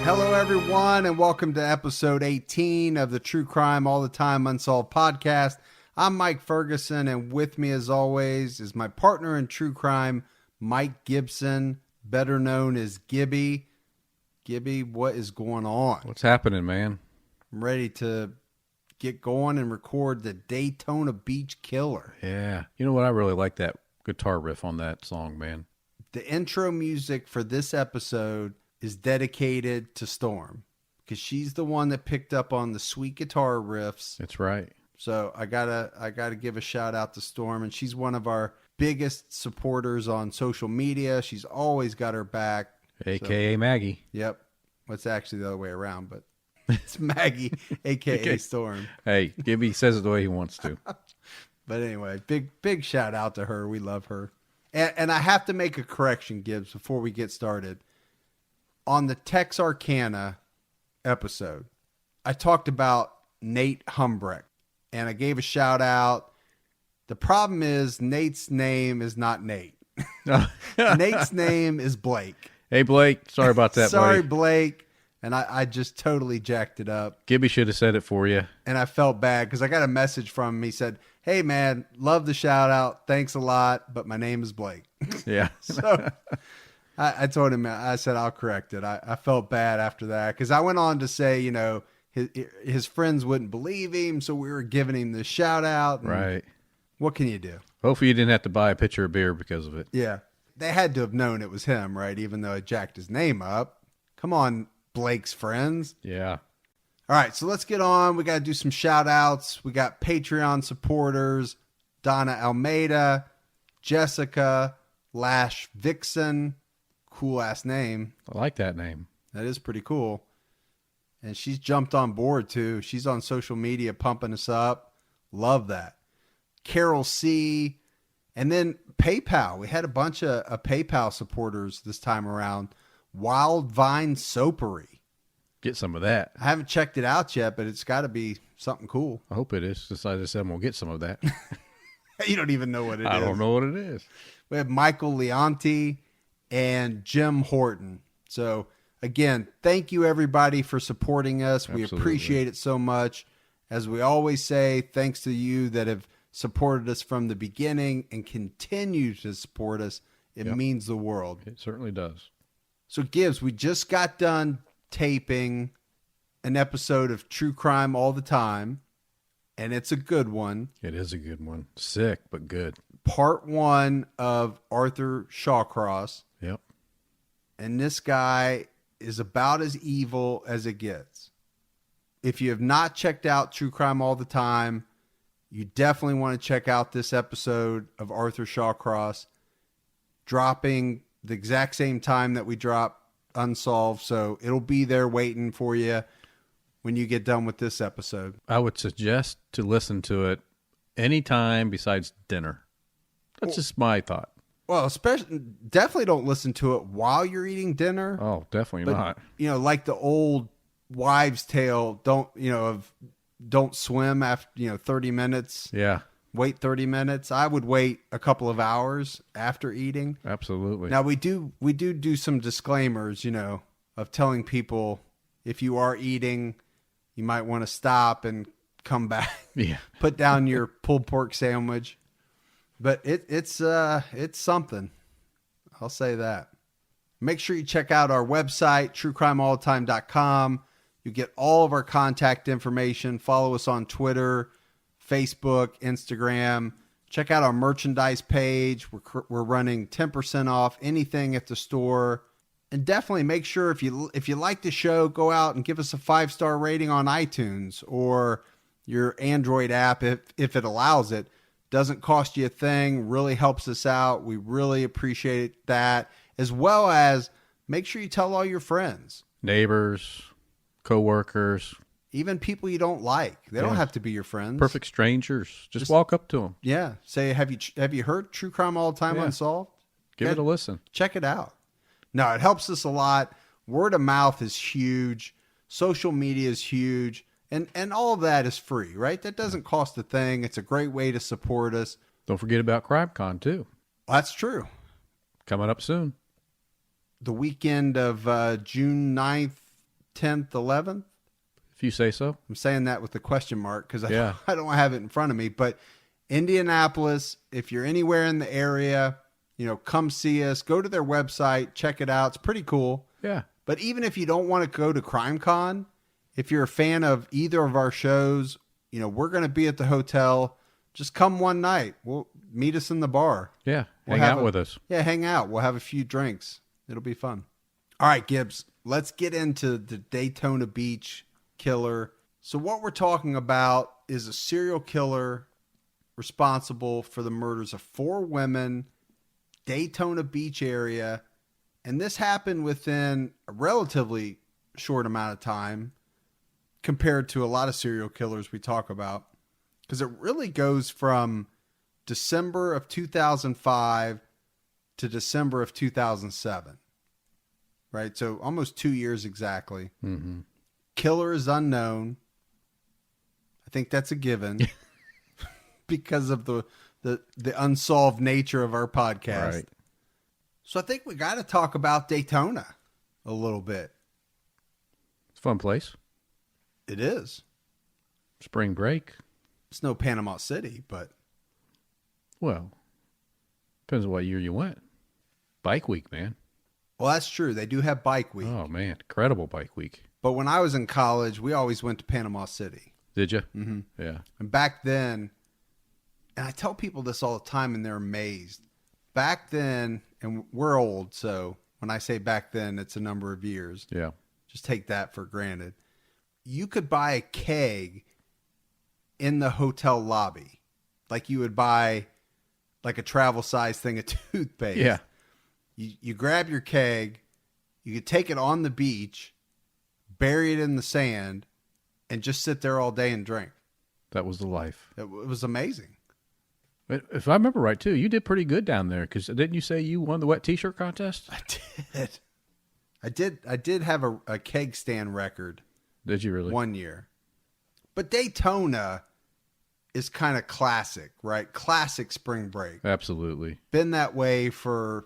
Hello, everyone, and welcome to episode 18 of the True Crime All the Time Unsolved podcast. I'm Mike Ferguson, and with me, as always, is my partner in true crime, Mike Gibson, better known as Gibby. Gibby, what is going on? What's happening, man? I'm ready to get going and record the Daytona Beach Killer. Yeah. You know what? I really like that guitar riff on that song, man. The intro music for this episode is dedicated to Storm because she's the one that picked up on the sweet guitar riffs. That's right. So I gotta give a shout out to Storm, and she's one of our biggest supporters on social media. She's always got her back. AKA Maggie. Yep. Well, it's actually the other way around, but it's Maggie, AKA Storm. Hey, Gibby says it the way he wants to. But anyway, big shout out to her. We love her. And I have to make a correction, Gibbs, before we get started. On the Texarkana episode, I talked about Nate Humbrecht, and I gave a shout out. The problem is Nate's name is not Nate. Nate's name is Blake. Hey, Blake. Sorry about that, Sorry, buddy. Blake. And I just totally jacked it up. Gibby should have said it for you. And I felt bad because I got a message from him. He said, "Hey, man, love the shout out. Thanks a lot. But my name is Blake." Yeah. So I told him, I said, I'll correct it. I felt bad after that because I went on to say, you know, his friends wouldn't believe him. So we were giving him the shout out. Right. What can you do? Hopefully you didn't have to buy a pitcher of beer because of it. Yeah. They had to have known it was him, right? Even though I jacked his name up. Come on, Blake's friends. Yeah. All right, so let's get on. We got to do some shout outs. We got Patreon supporters, Donna Almeida, Jessica, Lash Vixen. Cool ass name. I like that name. That is pretty cool. And she's jumped on board too. She's on social media pumping us up. Love that. Carol C. And then PayPal. We had a bunch of PayPal supporters this time around. Wild Vine Soapery. Get some of that. I haven't checked it out yet, but it's got to be something cool. I hope it is. Since I just said I'm going to get some of that. You don't even know what it is. I don't know what it is. We have Michael Leonti and Jim Horton. So, again, thank you, everybody, for supporting us. Absolutely. We appreciate it so much. As we always say, thanks to you that have supported us from the beginning and continue to support us. It means the world. It certainly does. So, Gibbs, we just got done taping an episode of True Crime All the Time, and it's a good one. It is a good one. Sick, but good. Part 1 of Arthur Shawcross. Yep. And this guy is about as evil as it gets. If you have not checked out True Crime All the Time, you definitely want to check out this episode of Arthur Shawcross, dropping the exact same time that we drop Unsolved. So it'll be there waiting for you when you get done with this episode. I would suggest to listen to it anytime besides dinner. That's just my thought. Well, definitely don't listen to it while you're eating dinner. Oh, definitely But, not. you know, like the old wives' tale, don't swim after, 30 minutes. Yeah, Wait 30 minutes. I would wait a couple of hours after eating. absolutely. Now we do some disclaimers, of telling people if you are eating, you might want to stop and come back. Yeah. Put down your pulled pork sandwich. But it's something. I'll say that. Make sure you check out our website, truecrimealltime.com. You get all of our contact information. Follow us on Twitter, Facebook, Instagram. Check out our merchandise page. We're running 10% off anything at the store. And definitely make sure if you like the show, go out and give us a 5-star rating on iTunes or your Android app if it allows it. Doesn't cost you a thing, really helps us out. We really appreciate that. As well as make sure you tell all your friends. Neighbors, co-workers. Even people you don't like. They don't have to be your friends. Perfect strangers. Just walk up to them. Yeah. Say, have you heard True Crime All the Time Unsolved? Give it a listen. Check it out. No, it helps us a lot. Word of mouth is huge. Social media is huge. And all of that is free, right? That doesn't cost a thing. It's a great way to support us. Don't forget about CrimeCon, too. That's true. Coming up soon. The weekend of June 9th 10th, 11th. If you say so. I'm saying that with a question mark because Yeah. I don't have it in front of me. But Indianapolis, if you're anywhere in the area, come see us. Go to their website, check it out. It's pretty cool. Yeah. But even if you don't want to go to CrimeCon, if you're a fan of either of our shows, we're going to be at the hotel. Just come one night. We'll meet us in the bar. Yeah. We'll Hang out with us. Yeah, hang out. We'll have a few drinks. It'll be fun. All right, Gibbs, let's get into the Daytona Beach killer. So what we're talking about is a serial killer responsible for the murders of 4 women, Daytona Beach area. And this happened within a relatively short amount of time compared to a lot of serial killers we talk about. Because it really goes from December of 2005 to December of 2007. Right? So almost 2 years exactly. Mm-hmm. Killer is unknown. I think that's a given because of the unsolved nature of our podcast. Right. So I think we got to talk about Daytona a little bit. It's a fun place. It is. Spring break. It's no Panama City, but... Well, depends on what year you went. Bike week, man. Well, that's true. They do have bike week. Oh, man. Incredible bike week. But when I was in college, we always went to Panama City. Did you? Mm-hmm. Yeah. And back then, and I tell people this all the time and they're amazed. Back then, and we're old, so when I say back then, it's a number of years. Yeah. Just take that for granted. You could buy a keg in the hotel lobby. Like you would buy like a travel size thing of toothpaste. Yeah. You grab your keg, you could take it on the beach, bury it in the sand, and just sit there all day and drink. That was the life. It was amazing. If I remember right, too, you did pretty good down there because didn't you say you won the wet T-shirt contest? I did have a keg stand record. Did you really? One year. But Daytona is kind of classic, right? Classic spring break. Absolutely. Been that way for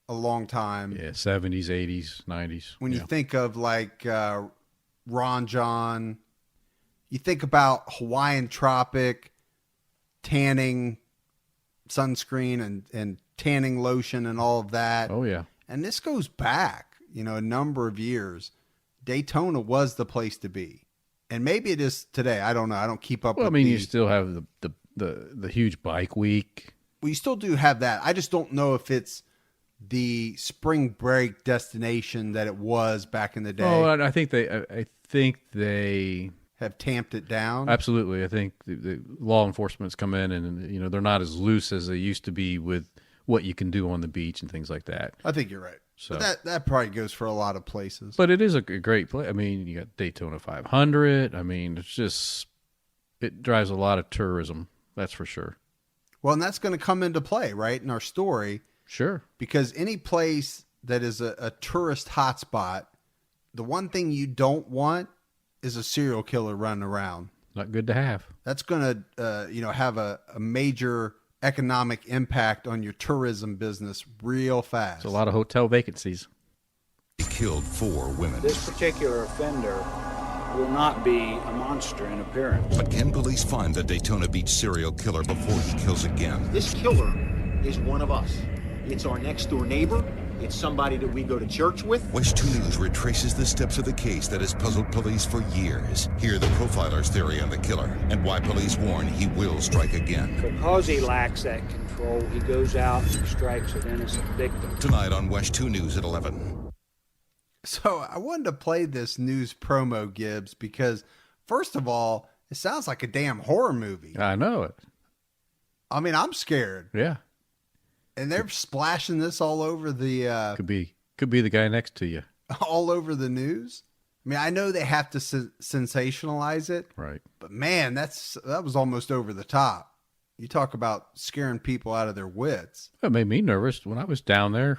a long time. Yeah, 70s, 80s, 90s. When you think of like Ron John, you think about Hawaiian Tropic, tanning sunscreen and tanning lotion and all of that. Oh, yeah. And this goes back, a number of years. Daytona was the place to be. And maybe it is today. I don't know. I don't keep up with you still have the huge bike week. Well, you still do have that. I just don't know if it's the spring break destination that it was back in the day. Oh, I think they have tamped it down. Absolutely. I think the law enforcement's come in and they're not as loose as they used to be with what you can do on the beach and things like that. I think you're right. So but that probably goes for a lot of places. But it is a great place. I mean, you got Daytona 500. I mean, it drives a lot of tourism. That's for sure. Well, and that's going to come into play, right, in our story. Sure. Because any place that is a tourist hotspot, the one thing you don't want is a serial killer running around. Not good to have. That's going to, have a major economic impact on your tourism business real fast. It's a lot of hotel vacancies. He killed 4 women. This particular offender will not be a monster in appearance. But can police find the Daytona Beach serial killer before he kills again? This killer is one of us. It's our next door neighbor. It's somebody that we go to church with. West 2 News retraces the steps of the case that has puzzled police for years. Hear the profiler's theory on the killer and why police warn he will strike again. Because he lacks that control, he goes out and strikes an innocent victim. Tonight on West 2 News at 11. So I wanted to play this news promo, Gibbs, because first of all, it sounds like a damn horror movie. I know it. I mean, I'm scared. Yeah. And they're splashing this all over the could be the guy next to you. all over the news. I mean, I know they have to sensationalize it, Right. but man, that was almost over the top. You talk about scaring people out of their wits. It made me nervous when I was down there.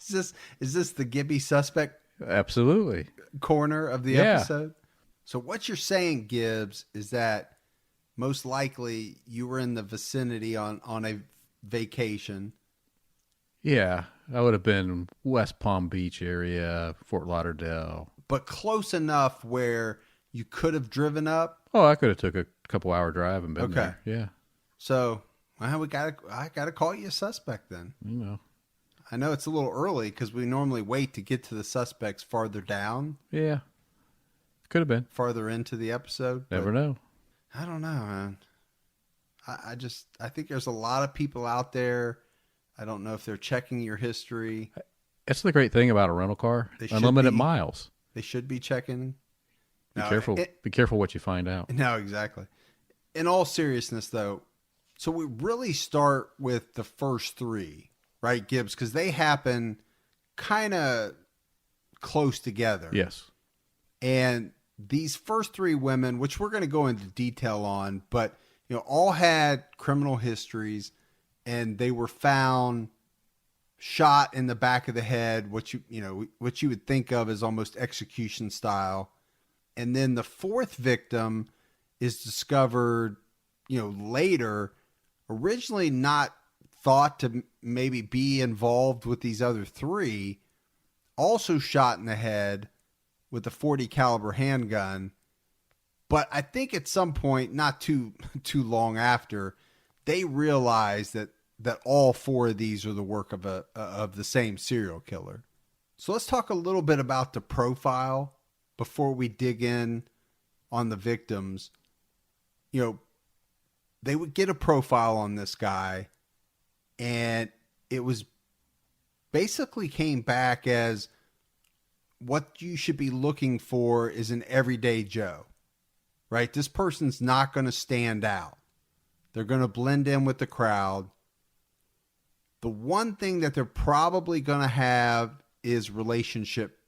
Is this the Gibby suspect Absolutely. corner of the Yeah. episode? So what you're saying, Gibbs, is that most likely you were in the vicinity on a vacation. Yeah, I would have been West Palm Beach area, Fort Lauderdale. but close enough where you could have driven up. Oh, I could have took a couple hour drive and been Okay. there. Yeah. So well, I gotta call you a suspect then. You know. I know it's a little early because we normally wait to get to the suspects farther down, Yeah. Could have been. farther into the episode. Never but know. I don't know, man. I think there's a lot of people out there. I don't know if they're checking your history. That's the great thing about a rental car. They should Unlimited be. miles. They should be checking. Be No, careful. Be careful what you find out. No, exactly. In all seriousness, though, so we really start with the first three, right, Gibbs? Because they happen kind of close together. Yes. And these first three women, which we're going to go into detail on, but all had criminal histories, and they were found shot in the back of the head, what you would think of as almost execution style. And then the fourth victim is discovered, later, originally not thought to maybe be involved with these other three, also shot in the head with a .40 caliber handgun. But I think at some point, not too long after, they realized that all four of these are the work of the same serial killer. So let's talk a little bit about the profile before we dig in on the victims. They would get a profile on this guy, and it was basically came back as what you should be looking for is an everyday Joe, right? This person's not going to stand out. They're going to blend in with the crowd. The one thing that they're probably going to have is relationship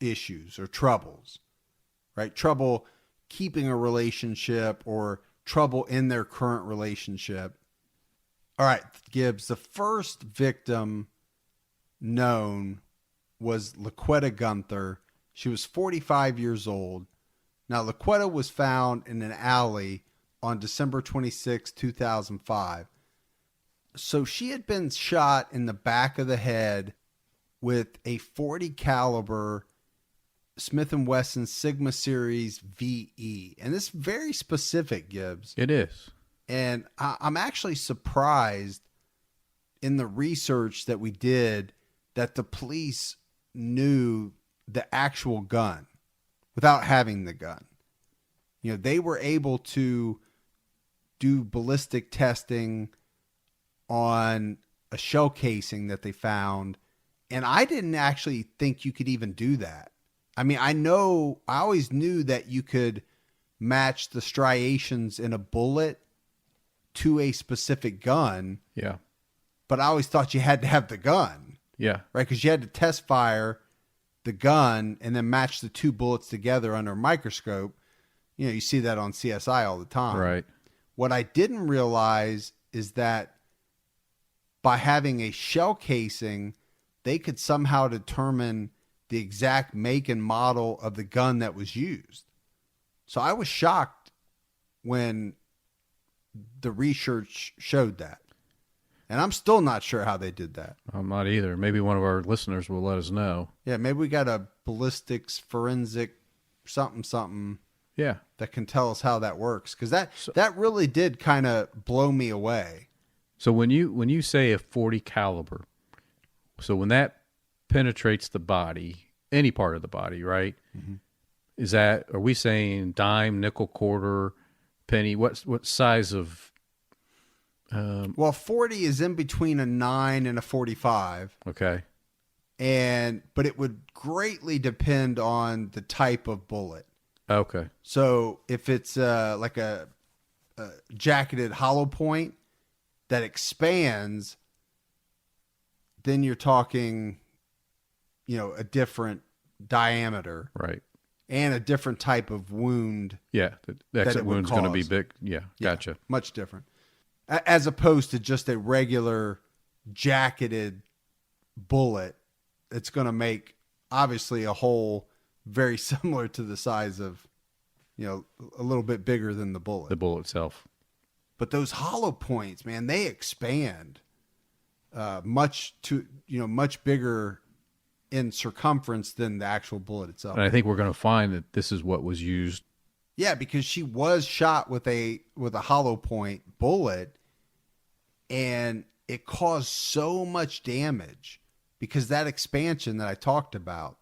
issues or troubles, right? Trouble keeping a relationship or trouble in their current relationship. All right, Gibbs, the first victim known was Laquetta Gunther. She was 45 years old. Now, Laquetta was found in an alley on December 26, 2005. So she had been shot in the back of the head with a .40 caliber Smith & Wesson Sigma Series VE. And this is very specific, Gibbs. It is. And I'm actually surprised in the research that we did that the police knew the actual gun without having the gun. They were able to do ballistic testing on a shell casing that they found. And I didn't actually think you could even do that. I mean, I always knew that you could match the striations in a bullet to a specific gun. Yeah. But I always thought you had to have the gun. Yeah. Right? Because you had to test fire the gun and then match the two bullets together under a microscope. You see that on CSI all the time. Right. What I didn't realize is that by having a shell casing, they could somehow determine the exact make and model of the gun that was used. So I was shocked when the research showed that. And I'm still not sure how they did that. I'm not either. Maybe one of our listeners will let us know. Yeah, maybe we got a ballistics forensic something Yeah. that can tell us how that works. Because that really did kind of blow me away. So when you say a .40 caliber, so when that penetrates the body, any part of the body, right? Mm-hmm. Are we saying dime, nickel, quarter, penny? What size of? Well, 40 is in between a 9 and a 45. Okay. But it would greatly depend on the type of bullet. Okay. So if it's like a jacketed hollow point that expands, then you're talking, a different diameter. Right. And a different type of wound. Yeah. The exit wound's going to be big. Yeah. Gotcha. Yeah, much different. As opposed to just a regular jacketed bullet, it's going to make obviously a hole very similar to the size of, a little bit bigger than the bullet. The bullet itself. But those hollow points, man, they expand much bigger in circumference than the actual bullet itself. And I think we're going to find that this is what was used. Yeah, because she was shot with a hollow point bullet, and it caused so much damage because that expansion that I talked about,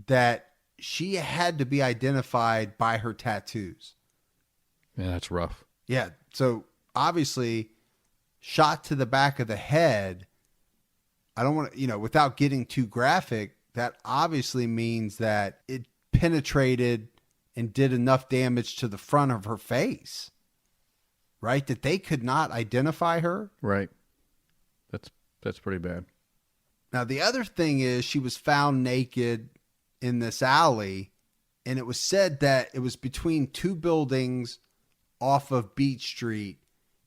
that she had to be identified by her tattoos. Yeah, that's rough. Yeah, so obviously shot to the back of the head. I don't want to, without getting too graphic, that obviously means that it penetrated and did enough damage to the front of her face, right? That they could not identify her. Right. That's pretty bad. Now, the other thing is she was found naked in this alley, and it was said that it was between two buildings off of Beach Street,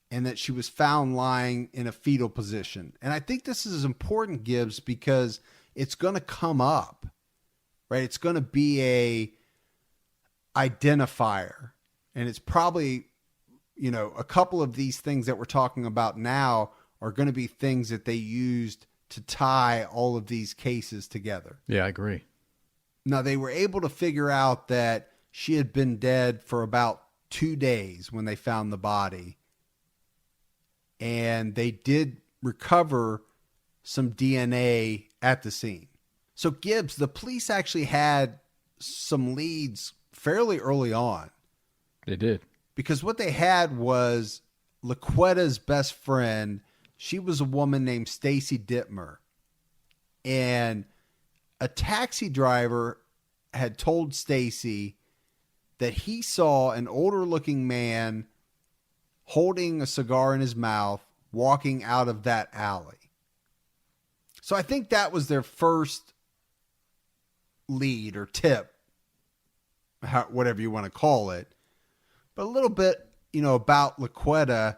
and that she was found lying in a fetal position. And I think this is important, Gibbs, because it's going to come up, right? It's going to be a identifier. And it's probably, a couple of these things that we're talking about now are going to be things that they used to tie all of these cases together. Yeah, I agree. Now, they were able to figure out that she had been dead for about 2 days when they found the body. And they did recover some DNA at the scene. So, Gibbs, the police actually had some leads fairly early on. They did. Because what they had was LaQuetta's best friend. She was a woman named Stacy Dittmer. And a taxi driver had told Stacy that he saw an older looking man holding a cigar in his mouth walking out of that alley. So I think that was their first lead or tip, whatever you want to call it. But a little bit, about LaQuetta,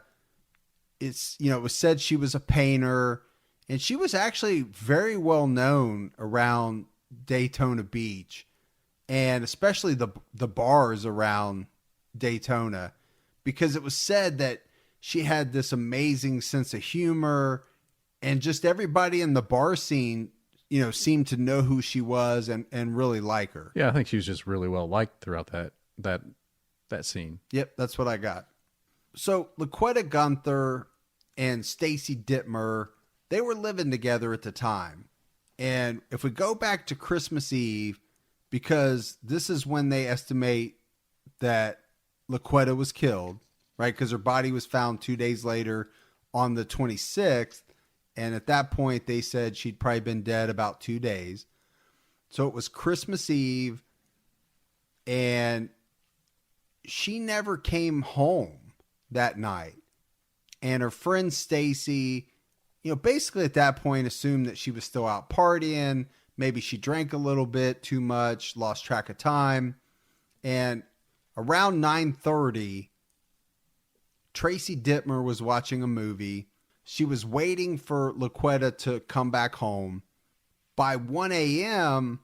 it was said she was a painter, and she was actually very well known around Daytona Beach, and especially the bars around Daytona, because it was said that she had this amazing sense of humor, and just everybody in the bar scene, seemed to know who she was and really like her. Yeah, I think she was just really well liked throughout that scene. Yep, that's what I got. So LaQuetta Gunther and Stacy Dittmer, they were living together at the time. And if we go back to Christmas Eve, because this is when they estimate that LaQuetta was killed, right? Because her body was found 2 days later on the 26th. And at that point, they said she'd probably been dead about 2 days. So it was Christmas Eve, and she never came home that night. And her friend Stacy, basically at that point assumed that she was still out partying. Maybe she drank a little bit too much, lost track of time. And around 9:30, Tracy Dittmer was watching a movie. She was waiting for LaQuetta to come back home. By 1 a.m.,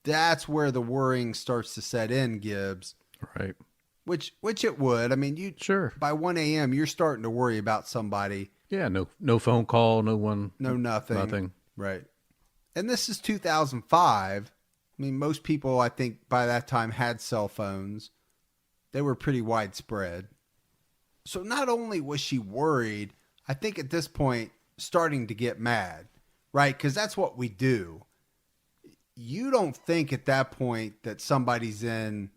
that's where the worrying starts to set in, Gibbs. Right. Which it would. I mean, Sure. By 1 a.m., you're starting to worry about somebody. Yeah, no phone call, no one. No, nothing. Nothing. Right. And this is 2005. I mean, most people, I think, by that time had cell phones. They were pretty widespread. So not only was she worried, I think at this point, starting to get mad, right? Because that's what we do. You don't think at that point that somebody's in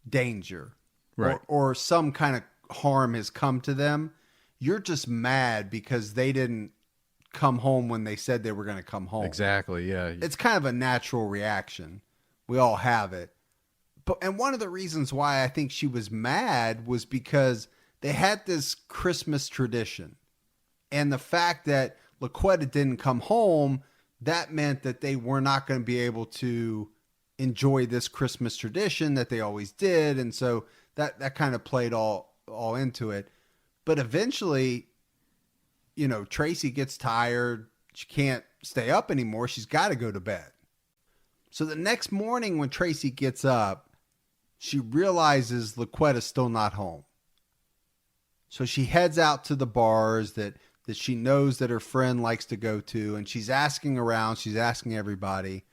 danger, right, or some kind of harm has come to them. You're just mad because they didn't come home when they said they were going to come home. Exactly. Yeah. It's kind of a natural reaction. We all have it. And one of the reasons why I think she was mad was because they had this Christmas tradition. And the fact that LaQuetta didn't come home, that meant that they were not going to be able to enjoy this Christmas tradition that they always did. And so that kind of played all into it. But eventually, Tracy gets tired. She can't stay up anymore. She's got to go to bed. So the next morning when Tracy gets up, she realizes LaQuetta's still not home. So she heads out to the bars that that she knows that her friend likes to go to, and she's asking around, she's asking everybody.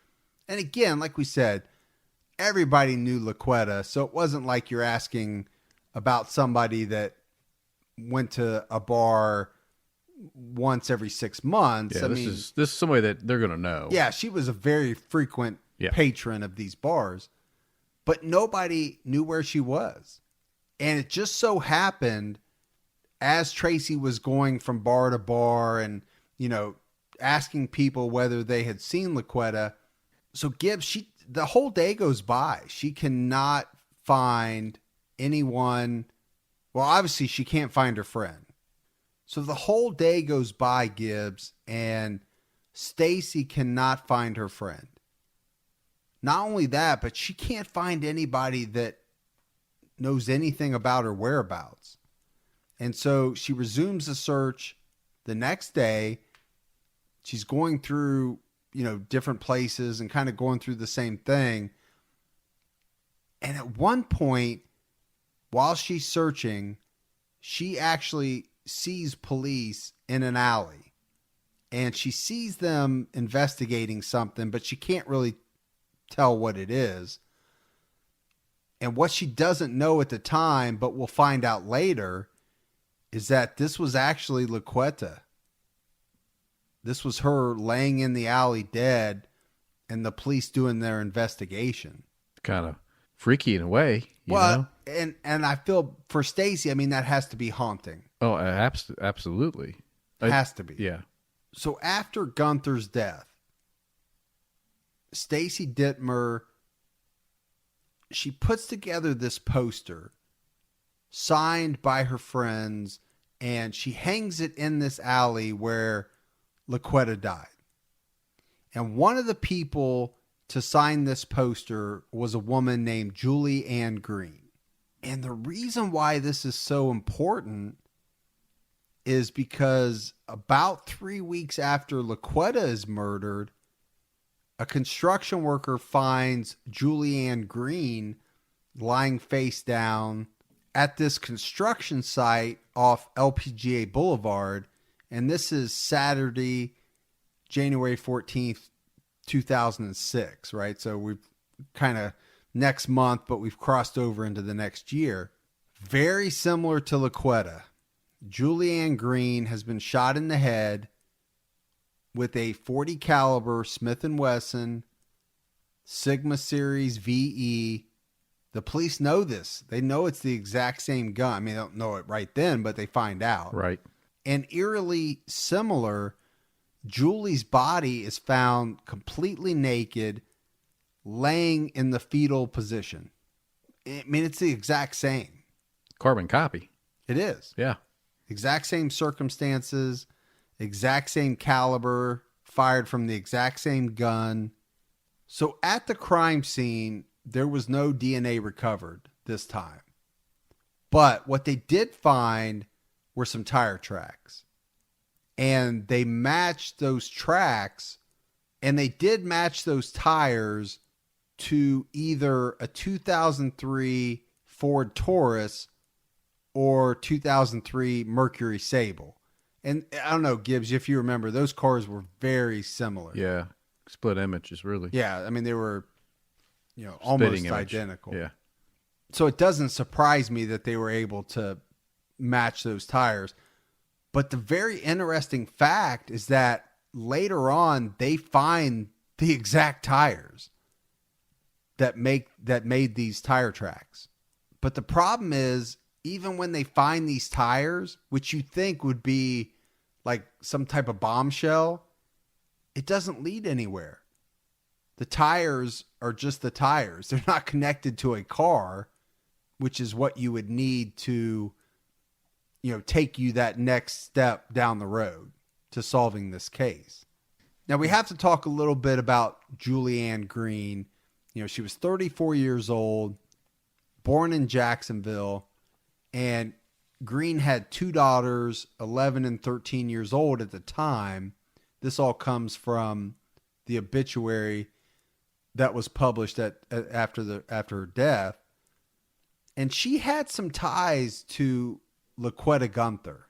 And again, like we said, everybody knew LaQuetta, so it wasn't like you're asking about somebody that went to a bar once every 6 months. Yeah, this is somebody that they're going to know. Yeah, she was a very frequent patron of these bars, but nobody knew where she was. And it just so happened, as Tracy was going from bar to bar and, asking people whether they had seen LaQuetta. So Gibbs, the whole day goes by. She cannot find anyone. Well, obviously she can't find her friend. So the whole day goes by, Gibbs, and Stacy cannot find her friend. Not only that, but she can't find anybody that knows anything about her whereabouts. And so she resumes the search the next day. She's going through, different places and kind of going through the same thing. And at one point, while she's searching, she actually sees police in an alley. And she sees them investigating something, but she can't really tell what it is. And what she doesn't know at the time, but we'll find out later, is that this was actually LaQuetta. This was her laying in the alley dead and the police doing their investigation. Kind of freaky in a way. You know? And I feel for Stacy, that has to be haunting. Oh, absolutely. It has to be. Yeah. So after Gunther's death, Stacy Dittmer, she puts together this poster signed by her friends, and she hangs it in this alley where LaQuetta died. And one of the people to sign this poster was a woman named Julie Ann Green. And the reason why this is so important is because about 3 weeks after LaQuetta is murdered, a construction worker finds Julie Ann Green lying face down at this construction site off LPGA Boulevard. And this is Saturday, January 14th, 2006, right? So we've kind of next month, but we've crossed over into the next year. Very similar to LaQuetta. Julie Ann Green has been shot in the head with a .40 caliber Smith & Wesson Sigma Series VE. The police know this. They know it's the exact same gun. They don't know it right then, but they find out. Right. And eerily similar, Julie's body is found completely naked, laying in the fetal position. It's the exact same. Carbon copy. It is. Yeah. Exact same circumstances, exact same caliber, fired from the exact same gun. So at the crime scene, there was no DNA recovered this time. But what they did find were some tire tracks. And they matched those tracks, and they did match those tires to either a 2003 Ford Taurus or 2003 Mercury Sable. And I don't know, Gibbs, if you remember, those cars were very similar. Yeah. Split images, really. Yeah, they were, almost image. identical. Yeah. So it doesn't surprise me that they were able to match those tires. But the very interesting fact is that later on, they find the exact tires that made these tire tracks. But the problem is, even when they find these tires, which you think would be like some type of bombshell, it doesn't lead anywhere. The tires are just the tires. They're not connected to a car, which is what you would need to, take you that next step down the road to solving this case. Now, we have to talk a little bit about Julie Ann Green. She was 34 years old, born in Jacksonville, and Green had two daughters, 11 and 13 years old at the time. This all comes from the obituary that was published after her death. And she had some ties to LaQuetta Gunther.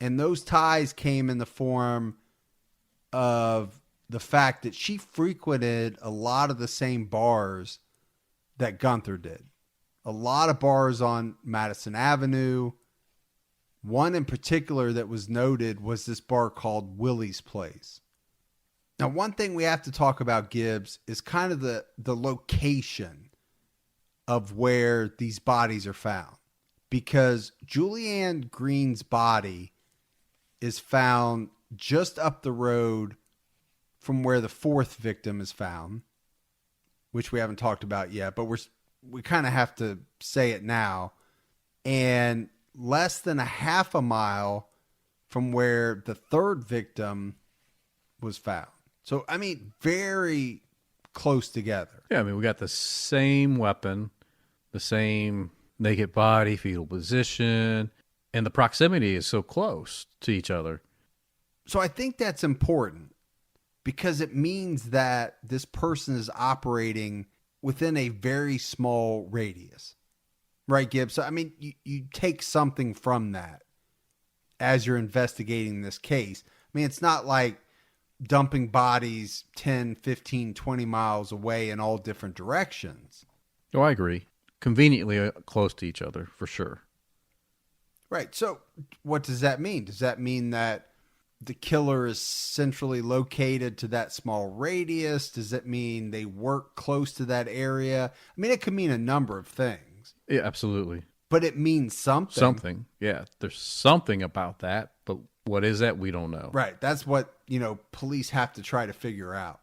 And those ties came in the form of the fact that she frequented a lot of the same bars that Gunther did. A lot of bars on Madison Avenue. One in particular that was noted was this bar called Willie's Place. Now, one thing we have to talk about, Gibbs, is kind of the location of where these bodies are found. Because Julianne Green's body is found just up the road from where the fourth victim is found, which we haven't talked about yet, but we kind of have to say it now. And less than a half a mile from where the third victim was found. So, I mean, very close together. Yeah, I mean, we got the same weapon, the same naked body, fetal position, and the proximity is so close to each other. So I think that's important because it means that this person is operating within a very small radius. Right, Gibbs? So, I mean, you take something from that as you're investigating this case. I mean, it's not like dumping bodies 10, 15, 20 miles away in all different directions. Oh, I agree. Conveniently close to each other, for sure. Right. So what does that mean? Does that mean that the killer is centrally located to that small radius? Does it mean they work close to that area? I mean, it could mean a number of things. Yeah, absolutely. But it means something. Something. Yeah, there's something about that, but what is that? We don't know. Right. That's what, police have to try to figure out.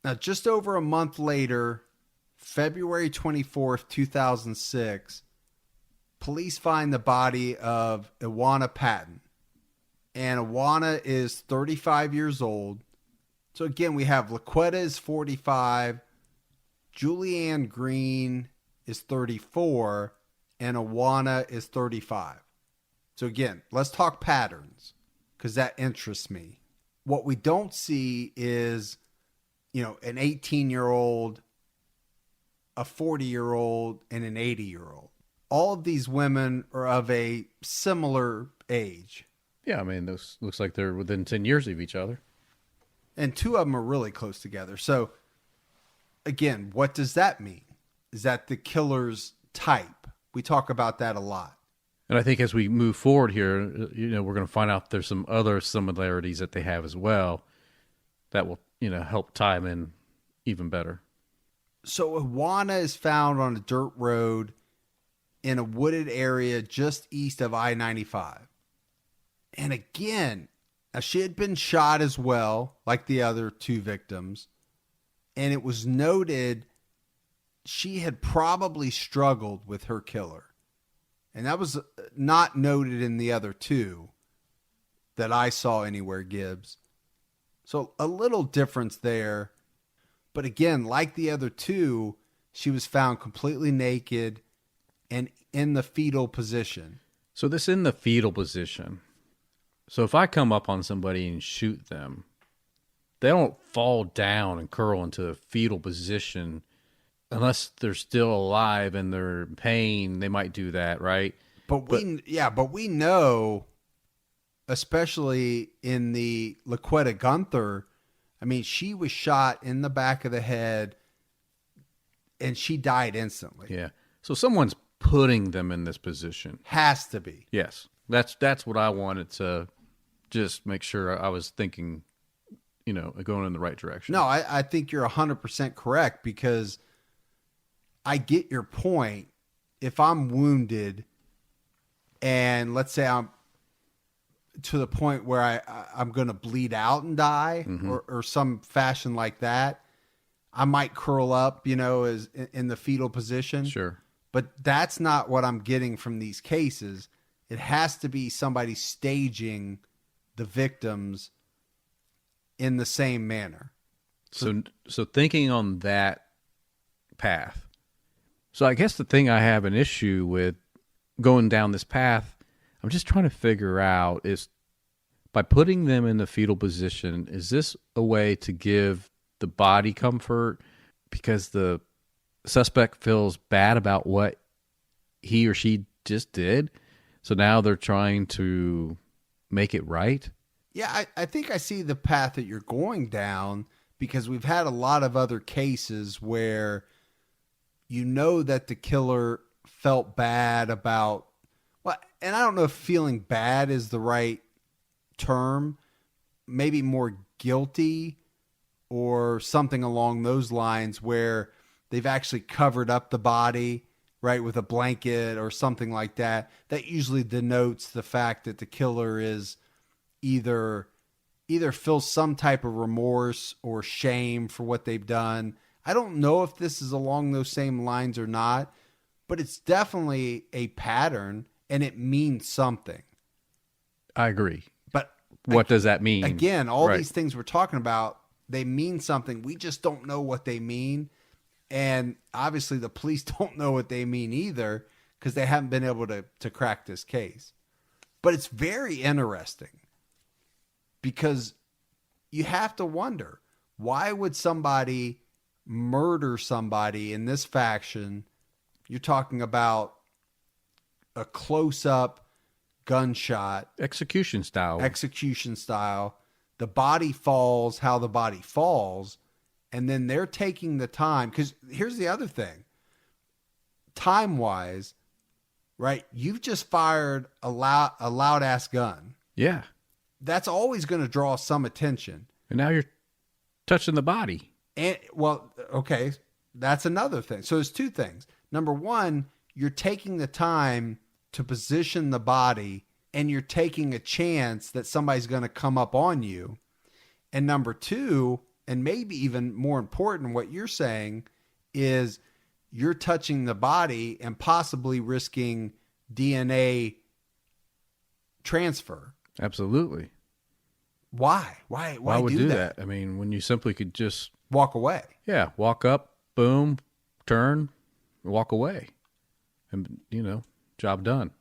Now, just over a month later, February 24th, 2006, police find the body of Iwana Patton. And Iwana is 35 years old. So again, we have Laquetta is 45, Julianne Green is 34, and Iwana is 35. So again, let's talk patterns because that interests me. What we don't see is, an 18-year-old, a 40-year-old, and an 80-year-old. All of these women are of a similar age. Yeah, I mean, those looks like they're within 10 years of each other. And two of them are really close together. So, again, what does that mean? Is that the killer's type? We talk about that a lot. And I think as we move forward here, we're going to find out there's some other similarities that they have as well that will, help tie them in even better. So Iwana is found on a dirt road in a wooded area just east of I-95. And again, she had been shot as well, like the other two victims. And it was noted she had probably struggled with her killer. And that was not noted in the other two that I saw anywhere, Gibbs. So a little difference there. But again, like the other two, she was found completely naked and in the fetal position. So this in the fetal position. So if I come up on somebody and shoot them, they don't fall down and curl into a fetal position unless they're still alive and they're in pain. They might do that, right? But we know, especially in the Laquetta Gunther, I mean, she was shot in the back of the head and she died instantly. Yeah. So someone's putting them in this position. Has to be. Yes. That's what I wanted to just make sure I was thinking, going in the right direction. No, I think you're 100% correct because I get your point. If I'm wounded and let's say I'm to the point where I'm going to bleed out and die or some fashion like that, I might curl up, as in the fetal position. Sure. But that's not what I'm getting from these cases. It has to be somebody staging the victims in the same manner. So thinking on that path. So I guess the thing I have an issue with going down this path, I'm just trying to figure out is by putting them in the fetal position, is this a way to give the body comfort because the suspect feels bad about what he or she just did? So now they're trying to make it right? Yeah, I think I see the path that you're going down, because we've had a lot of other cases where you know that the killer felt bad about, well, and I don't know if feeling bad is the right term, maybe more guilty or something along those lines, where they've actually covered up the body, right, with a blanket or something like that. That usually denotes the fact that the killer is either feels some type of remorse or shame for what they've done. I don't know if this is along those same lines or not, but it's definitely a pattern, and it means something. I agree. But What does that mean? again, all Right. these things we're talking about, they mean something. We just don't know what they mean. And obviously the police don't know what they mean either, because they haven't been able to crack this case. But it's very interesting, because you have to wonder, why would somebody murder somebody in this fashion? You're talking about a close-up gunshot, Execution style. the body falls how the body falls, and then they're taking the time, because here's the other thing, time-wise, right, you've just fired a loud-ass gun. Yeah. That's always going to draw some attention. And now you're touching the body. And well, okay, that's another thing. So there's two things. Number one, you're taking the time to position the body, and you're taking a chance that somebody's going to come up on you. And number two, and maybe even more important, what you're saying is you're touching the body and possibly risking DNA transfer. Absolutely. Why Would do that? I mean, when you simply could just, Walk away. yeah, walk up, boom, turn, walk away. And, job done.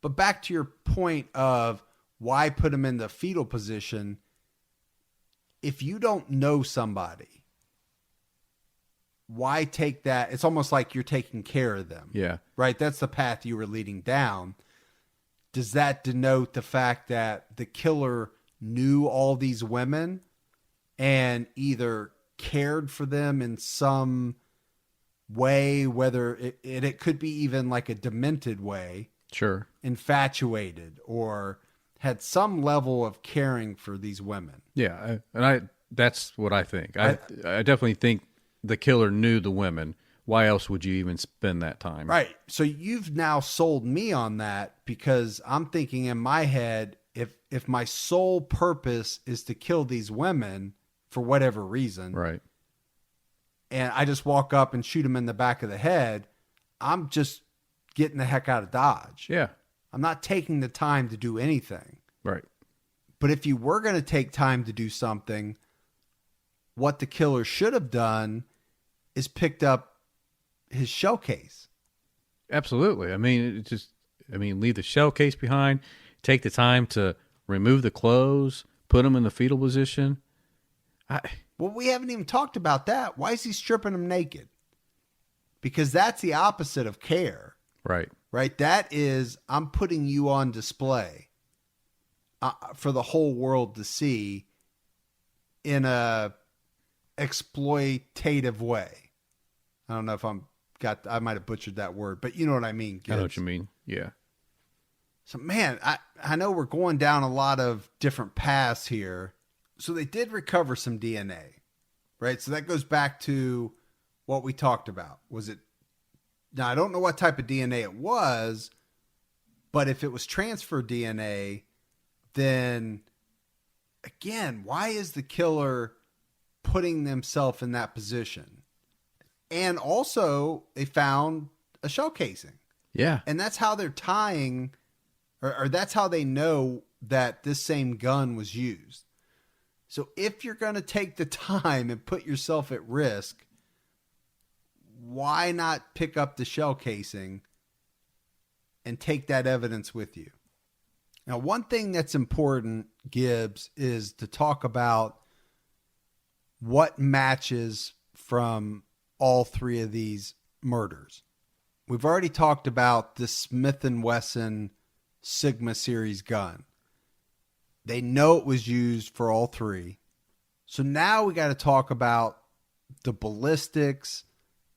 But back to your point of why put them in the fetal position, if you don't know somebody, why take that? It's almost like you're taking care of them. Yeah. Right? That's the path you were leading down. Does that denote the fact that the killer knew all these women and either cared for them in some way, whether it could be even like a demented way, Sure. infatuated, or had some level of caring for these women? Yeah. That's what I think. I definitely think the killer knew the women. Why else would you even spend that time? Right. So you've now sold me on that, because I'm thinking in my head, if my sole purpose is to kill these women for whatever reason, Right. and I just walk up and shoot them in the back of the head, I'm just getting the heck out of Dodge. Yeah. I'm not taking the time to do anything. Right. But if you were going to take time to do something, what the killer should have done is picked up his shell case. Absolutely. I mean, leave the shell case behind, take the time to remove the clothes, put them in the fetal position. Well, we haven't even talked about that. Why is he stripping him naked? Because that's the opposite of care, Right. right? That is, I'm putting you on display for the whole world to see in a exploitative way. I don't know if I might have butchered that word, but you know what I mean, I know what Gibbs. you mean. Yeah. So, man, I know we're going down a lot of different paths here. So they did recover some DNA, right? So that goes back to what we talked about. Now, I don't know what type of DNA it was, but if it was transfer DNA, then again, why is the killer putting themselves in that position? And also, they found a shell casing. Yeah. And that's how they're tying, or that's how they know that this same gun was used. So if you're going to take the time and put yourself at risk, why not pick up the shell casing and take that evidence with you? Now, one thing that's important, Gibbs, is to talk about what matches from all three of these murders. We've already talked about the Smith & Wesson Sigma series gun. They know it was used for all three. So now we got to talk about the ballistics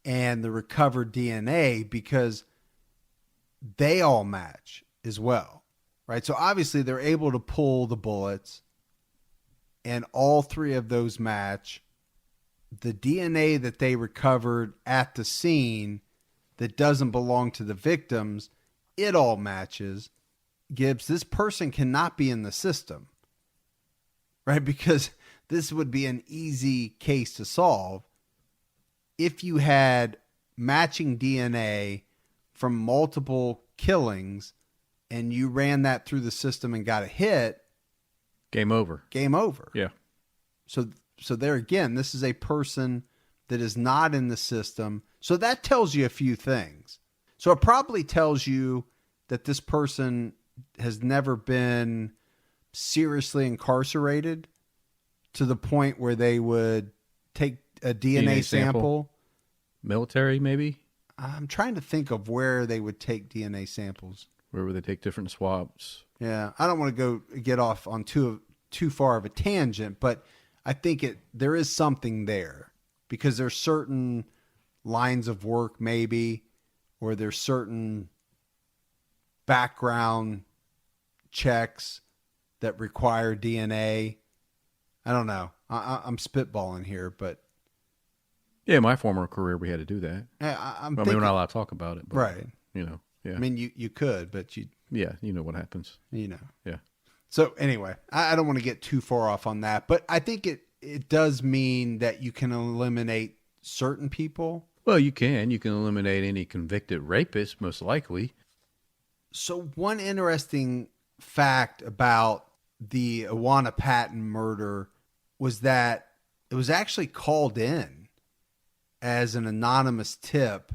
and the recovered DNA, because they all match as well, right? So obviously they're able to pull the bullets, and all three of those match. The DNA that they recovered at the scene that doesn't belong to the victims, it all matches. Gibbs, this person cannot be in the system, right? Because this would be an easy case to solve if you had matching DNA from multiple killings and you ran that through the system and got a hit. Game over. Game over. Yeah. So there again, this is a person that is not in the system. So that tells you a few things. So it probably tells you that this person has never been seriously incarcerated to the point where they would take a DNA sample. Military, maybe? I'm trying to think of where they would take DNA samples. Where would they take different swabs? Yeah, I don't want to get off on too far of a tangent, but I think there is something there, because there's certain lines of work maybe, or there's certain background checks that require DNA. I don't know. I'm spitballing here, but yeah, my former career we had to do that. I mean, we're not allowed to talk about it, but, right? You know, yeah. I mean, you could, but you know what happens. You know, yeah. So anyway, I don't want to get too far off on that, but I think it does mean that you can eliminate certain people. Well, you can eliminate any convicted rapist, most likely. So one interesting fact about the Awana Patton murder was that it was actually called in as an anonymous tip,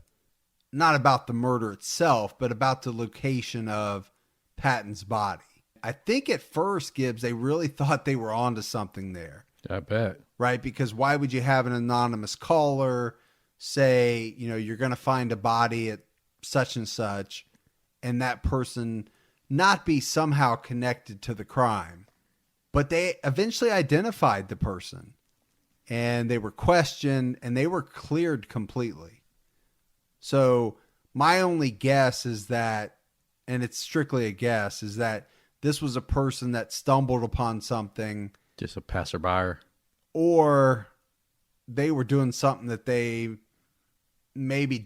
not about the murder itself, but about the location of Patton's body. I think at first, Gibbs, they really thought they were onto something there. I bet. Right? Because why would you have an anonymous caller say, you're going to find a body at such and such, and that person not be somehow connected to the crime? But they eventually identified the person, and they were questioned, and they were cleared completely. So my only guess is that, and it's strictly a guess, is that this was a person that stumbled upon something. Just a passerby. Or they were doing something that they maybe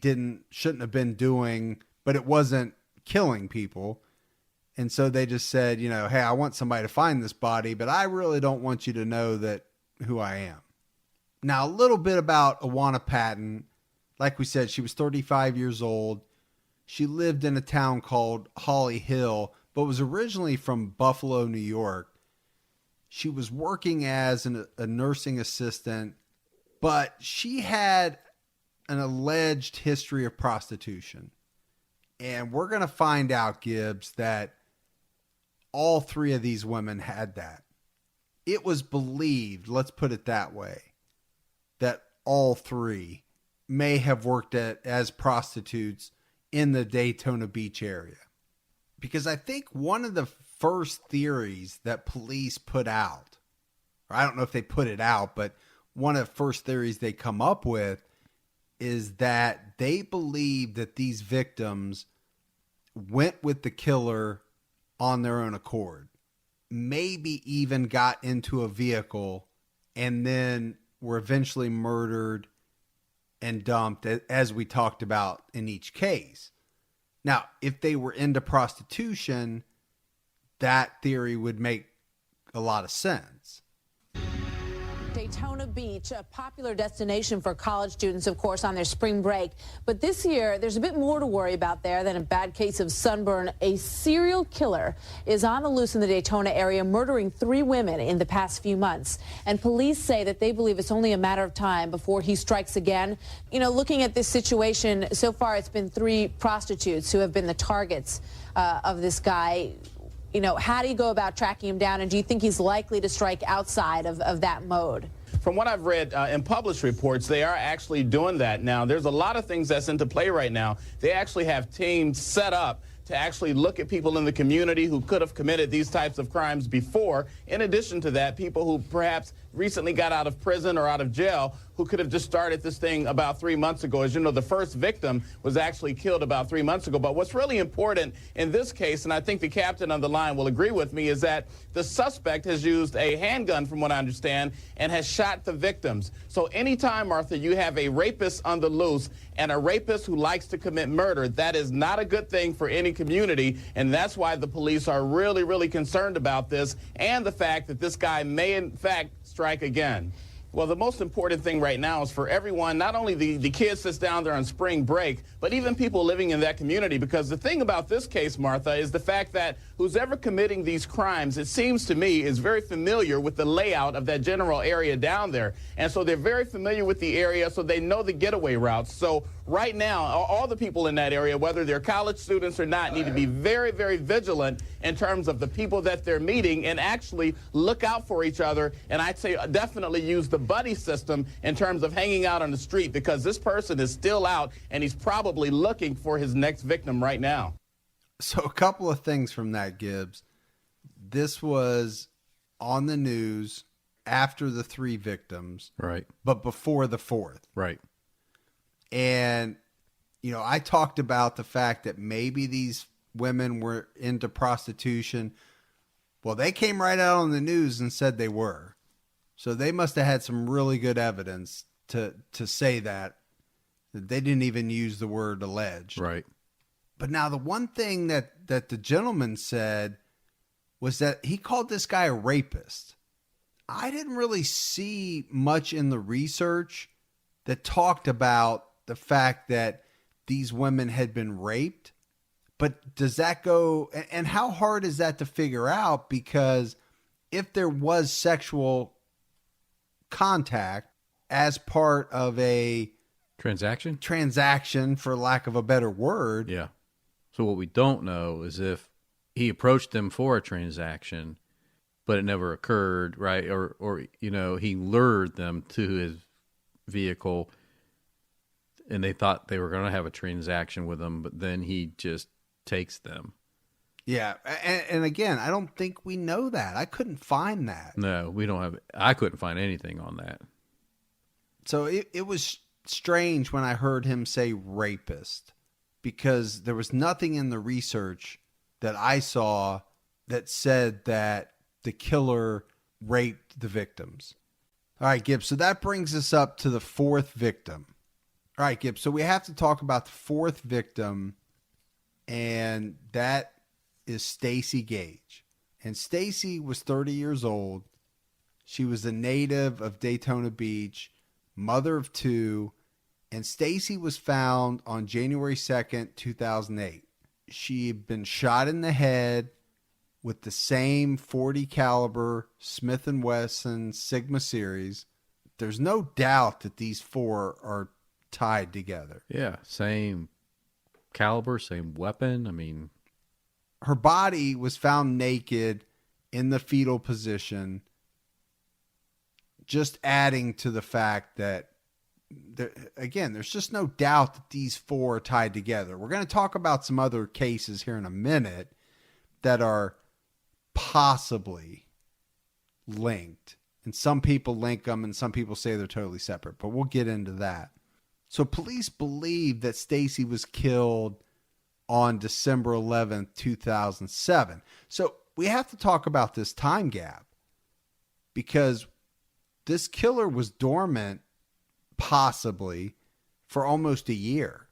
shouldn't have been doing, but it wasn't killing people. And so they just said, hey, I want somebody to find this body, but I really don't want you to know who I am. Now, a little bit about Awana Patton. Like we said, she was 35 years old. She lived in a town called Holly Hill, but was originally from Buffalo, New York. She was working as a nursing assistant, but she had an alleged history of prostitution. And we're going to find out, Gibbs, that all three of these women had that. It was believed, let's put it that way, that all three may have worked as prostitutes in the Daytona Beach area. Because I think one of the first theories that police put out, or I don't know if they put it out, but one of the first theories they come up with is that they believe that these victims went with the killer on their own accord, maybe even got into a vehicle and then were eventually murdered and dumped, as we talked about in each case. Now, if they were into prostitution, that theory would make a lot of sense. Daytona Beach, a popular destination for college students, of course, on their spring break. But this year, there's a bit more to worry about there than a bad case of sunburn. A serial killer is on the loose in the Daytona area, murdering 3 women in the past few months. And police say that they believe it's only a matter of time before he strikes again. Looking at this situation, so far it's been 3 prostitutes who have been the targets of this guy. How do you go about tracking him down, and do you think he's likely to strike outside of that mode? From what I've read in published reports, they are actually doing that now. There's a lot of things that's into play right now. They actually have teams set up to actually look at people in the community who could have committed these types of crimes before. In addition to that, people who perhaps recently got out of prison or out of jail who could have just started this thing about 3 months ago. As you know, the first victim was actually killed about 3 months ago. But what's really important in this case, and I think the captain on the line will agree with me, is that the suspect has used a handgun, from what I understand, and has shot the victims. So anytime, Martha, you have a rapist on the loose and a rapist who likes to commit murder, that is not a good thing for any community. And that's why the police are really, really concerned about this and the fact that this guy may, in fact, strike again. Well, the most important thing right now is for everyone, not only the kids that's down there on spring break, but even people living in that community. Because the thing about this case, Martha, is the fact that who's ever committing these crimes, it seems to me, is very familiar with the layout of that general area down there. And so they're very familiar with the area, so they know the getaway routes. So right now, all the people in that area, whether they're college students or not, need to be very, very vigilant in terms of the people that they're meeting and actually look out for each other. And I'd say definitely use the buddy system in terms of hanging out on the street, because this person is still out and he's probably looking for his next victim right now. So a couple of things from that, Gibbs. This was on the news after the 3 victims, Right. but before the 4th. Right. And, you know, I talked about the fact that maybe these women were into prostitution. Well, they came right out on the news and said they were. So they must have had some really good evidence to say that they didn't even use the word alleged. Right. But now the one thing that the gentleman said was that he called this guy a rapist. I didn't really see much in the research that talked about the fact that these women had been raped. But does that go, and how hard is that to figure out? Because if there was sexual contact as part of a transaction, for lack of a better word. Yeah. So what we don't know is if he approached them for a transaction, but it never occurred, right? Or you know, he lured them to his vehicle and they thought they were going to have a transaction with him, but then he just takes them. Yeah. And again, I don't think we know that. I couldn't find that. No, we don't have, I couldn't find anything on that. So it was strange when I heard him say rapist, because there was nothing in the research that I saw that said that the killer raped the victims. All right, Gibbs. So that brings us up to the 4th victim. All right, Gibbs. So we have to talk about the 4th victim, and that is Stacy Gage. And Stacy was 30 years old. She was a native of Daytona Beach, mother of 2, and Stacy was found on January 2nd, 2008. She had been shot in the head with the same .40 caliber Smith & Wesson Sigma series. There's no doubt that these 4 are tied together. Yeah, same caliber, same weapon. I mean, her body was found naked in the fetal position, just adding to the fact that there's just no doubt that these 4 are tied together. We're going to talk about some other cases here in a minute that are possibly linked. And some people link them and some people say they're totally separate, but we'll get into that. So police believe that Stacy was killed on December 11th, 2007. So we have to talk about this time gap, because this killer was dormant possibly for almost a year.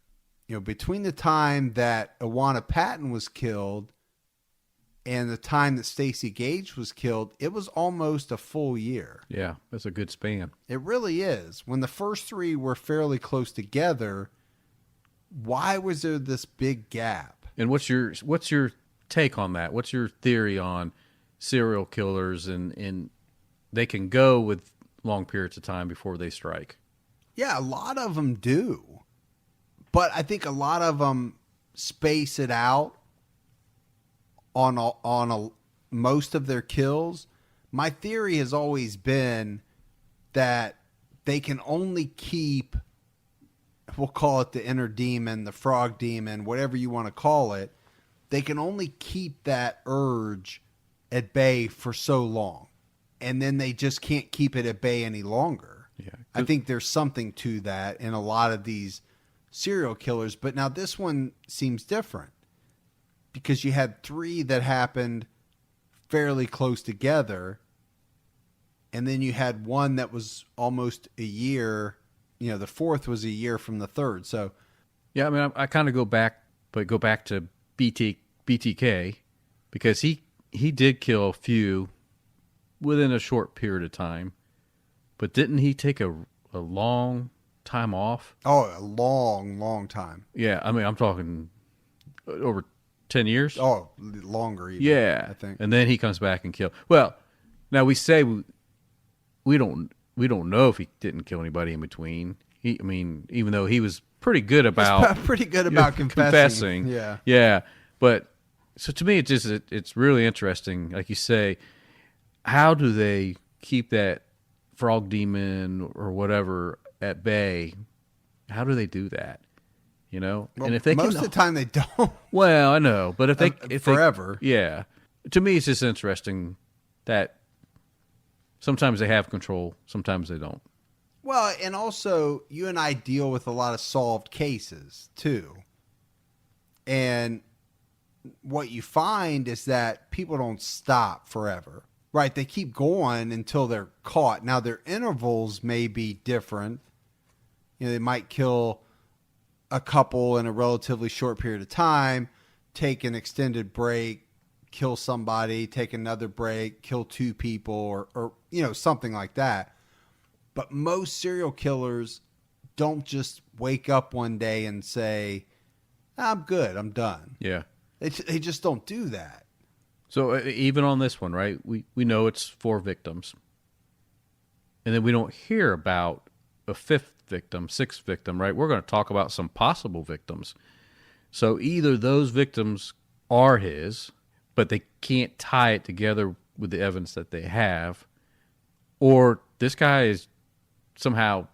You know, between the time that Awana Patton was killed and the time that Stacy Gage was killed, it was almost a full year. yeah, that's a good span. It really is. When the first 3 were fairly close together, why was there this big gap? And what's your take on that? What's your theory on serial killers and they can go with long periods of time before they strike? Yeah, a lot of them do. But I think a lot of them space it out on most of their kills. My theory has always been that they can only keep, we'll call it the inner demon, the frog demon, whatever you want to call it. they can only keep that urge at bay for so long. And then they just can't keep it at bay any longer. Yeah. I think there's something to that in a lot of these serial killers. But now this one seems different because you had 3 that happened fairly close together. And then you had one that was almost a year. You know, the 4th was a year from the 3rd. So, Yeah, I mean, I kind of go back to BTK because he did kill a few within a short period of time, but didn't he take a long time off? oh, a long, long time. Yeah, I mean, I'm talking over 10 years. Oh, longer even. Yeah, I think. and then he comes back and kill. Well, now we say we don't know if he didn't kill anybody in between. I mean, even though he was pretty good about pretty good about confessing. Yeah. Yeah. But so to me, it's really interesting. Like you say, how do they keep that frog demon or whatever at bay? How do they do that? You know, Well, and if they most can, of the time they don't. well, I know, but if forever. yeah. To me, it's just interesting that sometimes they have control, sometimes they don't. Well, and also you and I deal with a lot of solved cases too. And what you find is that people don't stop forever, right? They keep going until they're caught. Now their intervals may be different. You know, they might kill a couple in a relatively short period of time, take an extended break, kill somebody, take another break, kill 2 people or you know, something like that. But most serial killers don't just wake up one day and say, I'm good, I'm done. Yeah. They just don't do that. So even on this one, right, we know it's 4 victims. And then we don't hear about a 5th victim, 6th victim, right? We're going to talk about some possible victims. So either those victims are his, but they can't tie it together with the evidence that they have, or this guy is somehow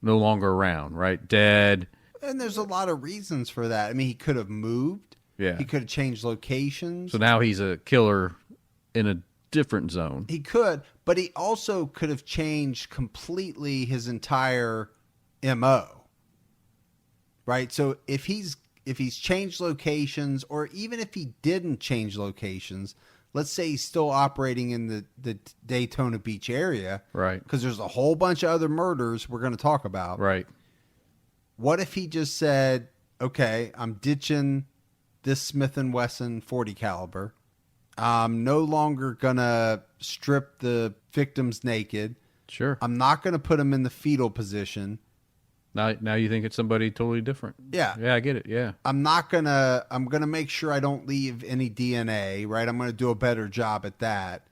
no longer around, right? Dead. And there's a lot of reasons for that. I mean, he could have moved. Yeah. He could have changed locations. So now he's a killer in a different zone. He could, but he also could have changed completely his entire MO. Right? So if he's changed locations, or even if he didn't change locations, let's say he's still operating in the Daytona Beach area. Right. Because there's a whole bunch of other murders we're going to talk about. Right. What if he just said, okay, I'm ditching this Smith & Wesson 40 caliber. I'm no longer going to strip the victims naked. Sure. I'm not going to put them in the fetal position. Now you think it's somebody totally different. Yeah. Yeah, I get it. Yeah. I'm going to make sure I don't leave any DNA, right? I'm going to do a better job at that.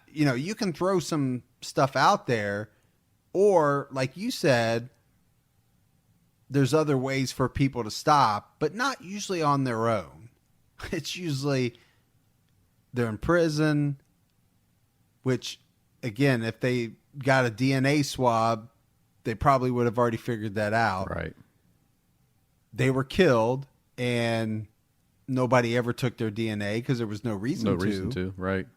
You know, you can throw some stuff out there, or like you said, there's other ways for people to stop, but not usually on their own. It's usually they're in prison, which, again, if they got a DNA swab, they probably would have already figured that out. Right. They were killed, and nobody ever took their DNA because there was no reason to. No reason to, right.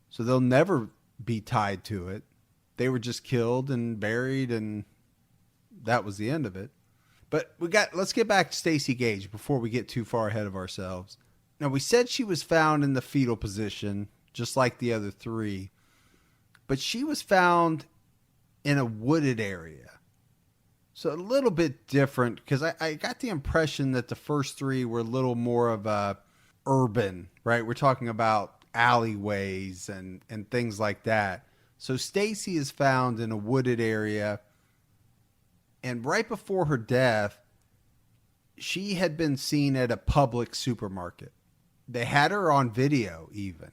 So they'll never be tied to it. They were just killed and buried, and that was the end of it. But let's get back to Stacey Gage before we get too far ahead of ourselves. Now, we said she was found in the fetal position, just like the other 3. But she was found in a wooded area. So a little bit different, because I got the impression that the first 3 were a little more of a urban, right? We're talking about alleyways and things like that. So Stacey is found in a wooded area. And right before her death, she had been seen at a public supermarket. They had her on video even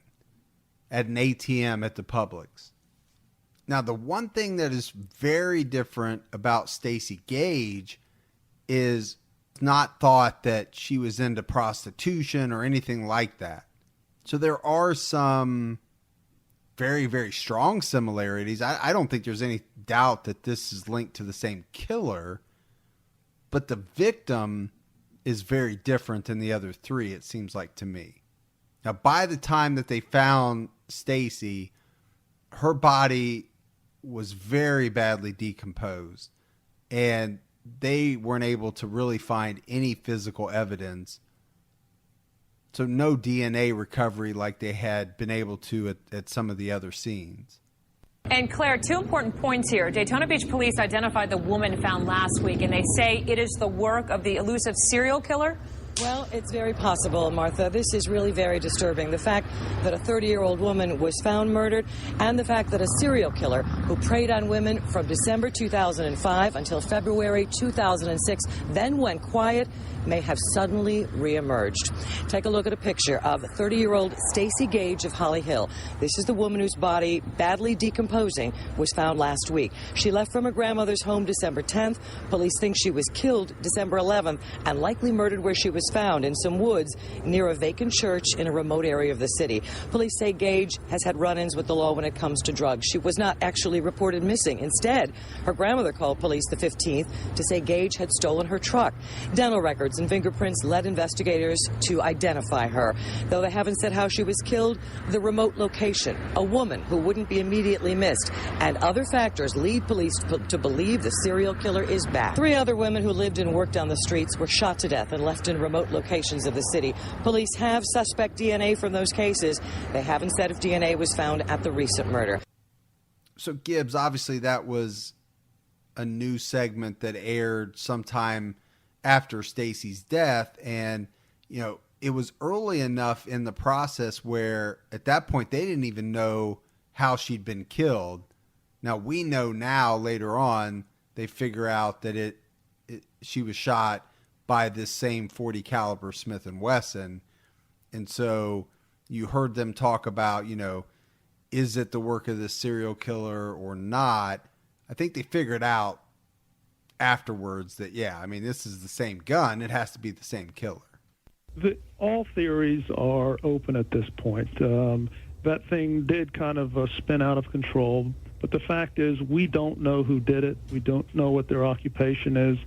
at an ATM at the Publix. Now, the one thing that is very different about Stacey Gage is it's not thought that she was into prostitution or anything like that. So there are some very, very strong similarities. I don't think there's any doubt that this is linked to the same killer. But the victim is very different than the other three, it seems like to me. Now, by the time that they found Stacy, her body was very badly decomposed, and they weren't able to really find any physical evidence. So no DNA recovery like they had been able to at some of the other scenes. And Claire, two important points here. Daytona Beach police identified the woman found last week, and they say it is the work of the elusive serial killer. Well, it's very possible, Martha. This is really very disturbing. The fact that a 30-year-old woman was found murdered, and the fact that a serial killer who preyed on women from December 2005 until February 2006, then went quiet, may have suddenly reemerged. Take a look at a picture of 30-year-old Stacy Gage of Holly Hill. This is the woman whose body, badly decomposing, was found last week. She left from her grandmother's home December 10th. Police think she was killed December 11th and likely murdered where she was found, in some woods near a vacant church in a remote area of the city. Police say Gage has had run-ins with the law when it comes to drugs. She was not actually reported missing. Instead, her grandmother called police the 15th to say Gage had stolen her truck. Dental records and fingerprints led investigators to identify her. Though they haven't said how she was killed, the remote location, a woman who wouldn't be immediately missed, and other factors lead police to believe the serial killer is back. 3 other women who lived and worked on the streets were shot to death and left in remote locations of the city. Police have suspect DNA from those cases. They haven't said if DNA was found at the recent murder. So Gibbs, obviously that was a new segment that aired sometime after Stacy's death, and it was early enough in the process where at that point they didn't even know how she'd been killed. Now we know now later on they figure out that she was shot by this same .40 caliber Smith & Wesson. And so you heard them talk about, is it the work of this serial killer or not? I think they figured out afterwards that, this is the same gun. It has to be the same killer. All theories are open at this point. That thing did kind of spin out of control, but the fact is we don't know who did it. We don't know what their occupation is,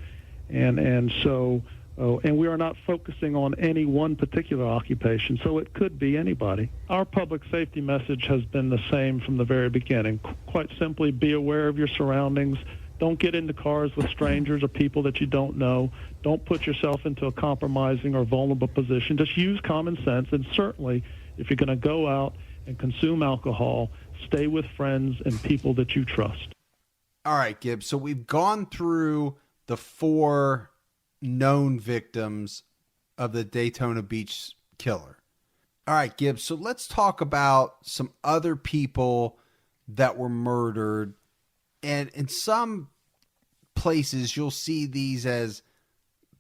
and so we are not focusing on any one particular occupation, so it could be anybody. Our public safety message has been the same from the very beginning. Quite simply, be aware of your surroundings. Don't get into cars with strangers or people that you don't know. Don't put yourself into a compromising or vulnerable position. Just use common sense, and certainly, if you're going to go out and consume alcohol, stay with friends and people that you trust. All right, Gibbs. So we've gone through the 4 known victims of the Daytona Beach killer. All right, Gibbs. So let's talk about some other people that were murdered. And in some places, you'll see these as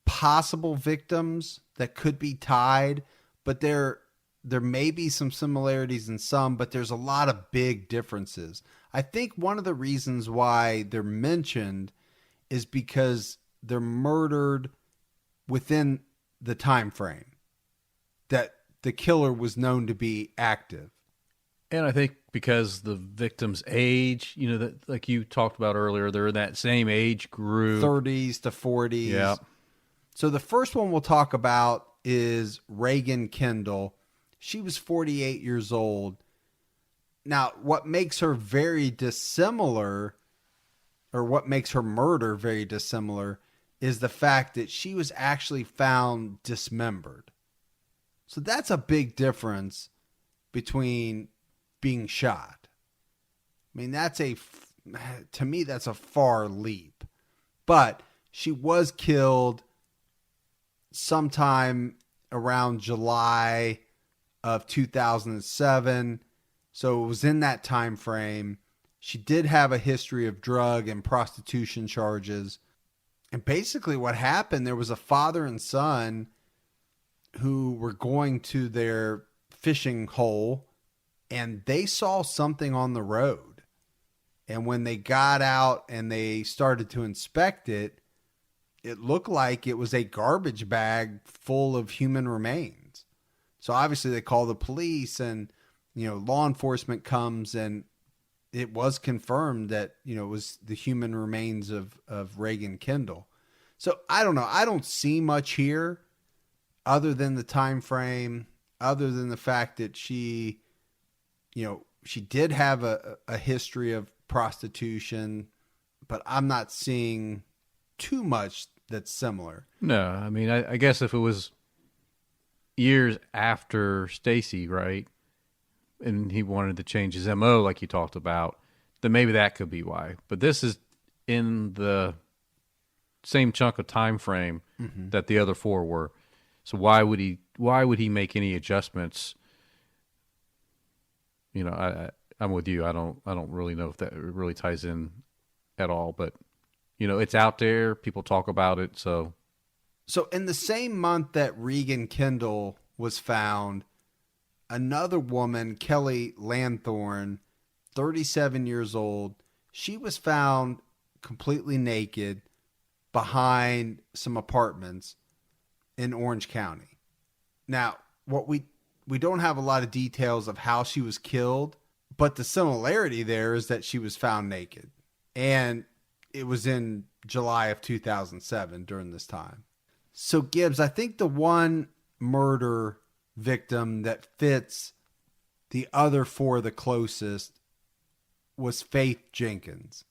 possible victims that could be tied, but there may be some similarities in some, but there's a lot of big differences. I think one of the reasons why they're mentioned is because they're murdered within the time frame that the killer was known to be active. And I think because the victim's age, that like you talked about earlier, they're in that same age group. 30s to 40s. Yeah. So the first one we'll talk about is Reagan Kendall. She was 48 years old. Now, what makes her very dissimilar, or what makes her murder very dissimilar, is the fact that she was actually found dismembered. So that's a big difference between being shot. I mean, to me, that's a far leap. But she was killed sometime around July of 2007. So it was in that time frame. She did have a history of drug and prostitution charges. And basically what happened, there was a father and son who were going to their fishing hole, and they saw something on the road. And when they got out and they started to inspect it, it looked like it was a garbage bag full of human remains. So obviously they call the police, and law enforcement comes, and it was confirmed that it was the human remains of Reagan Kendall. So I don't know. I don't see much here. other than the time frame, other than the fact that she did have a history of prostitution, but I'm not seeing too much that's similar. No, I mean, I guess if it was years after Stacy, right, and he wanted to change his MO like you talked about, then maybe that could be why. But this is in the same chunk of time frame that the other four were. So why would he make any adjustments? You know, I'm with you. I don't really know if that really ties in at all, but you know, it's out there. People talk about it. So in the same month that Regan Kendall was found, another woman, Kelly Lanthorne, 37 years old, she was found completely naked behind some apartments in Orange County. Now, what we don't have a lot of details of how she was killed, but the similarity there is that she was found naked. And it was in July of 2007 during this time. So Gibbs, I think the one murder victim that fits the other four the closest was Faith Jenkins,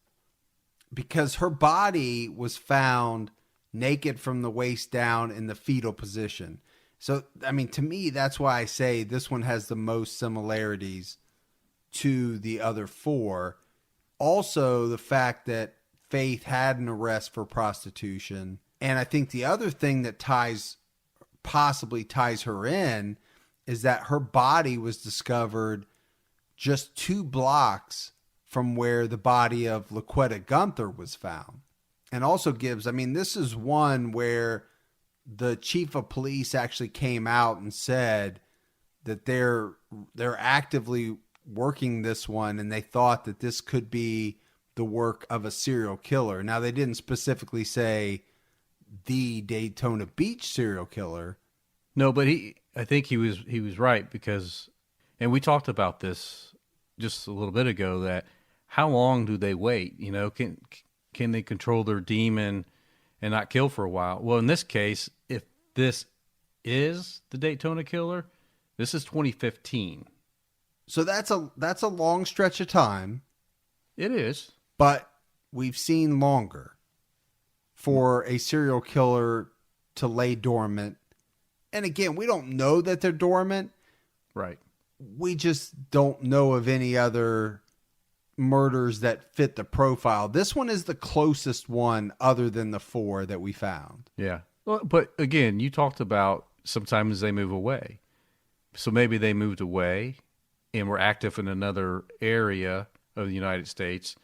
because her body was found naked from the waist down in the fetal position. So, I mean, to me, that's why I say this one has the most similarities to the other four. Also, the fact that Faith had an arrest for prostitution. And I think the other thing that possibly ties her in is that her body was discovered just 2 blocks from where the body of Laquetta Gunther was found. And also, Gibbs, I mean, this is one where the chief of police actually came out and said that they're actively working this one, and they thought that this could be the work of a serial killer. Now, they didn't specifically say the Daytona Beach serial killer. No, but I think he was right, because, and we talked about this just a little bit ago, that how long do they wait? You know, can they control their demon and not kill for a while? Well, in this case, if this is the Daytona killer, this is 2015. So that's a long stretch of time. It is. But we've seen longer for a serial killer to lay dormant. And again, we don't know that they're dormant. Right. We just don't know of any other murders that fit the profile. This one is the closest one other than the 4 that we found. Yeah. Well, but again, you talked about sometimes they move away. So maybe they moved away and were active in another area of the United States.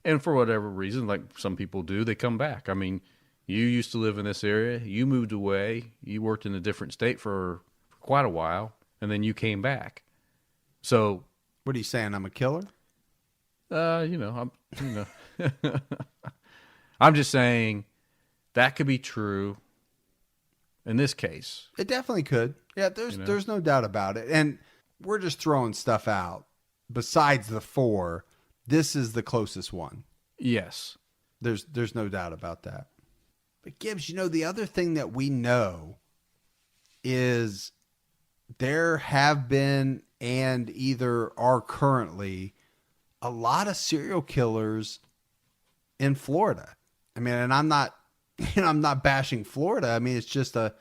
And for whatever reason, like some people do, they come back. I mean, you used to live in this area. You moved away. You worked in a different state for quite a while, and then you came back. So, what are you saying? I'm a killer? I'm I'm just saying that could be true in this case. It definitely could. Yeah, there's no doubt about it. And we're just throwing stuff out. Besides the 4, this is the closest one. Yes. There's no doubt about that. But Gibbs, the other thing that we know is there have been and either are currently a lot of serial killers in Florida. I mean, and I'm not bashing Florida. I mean, it's just a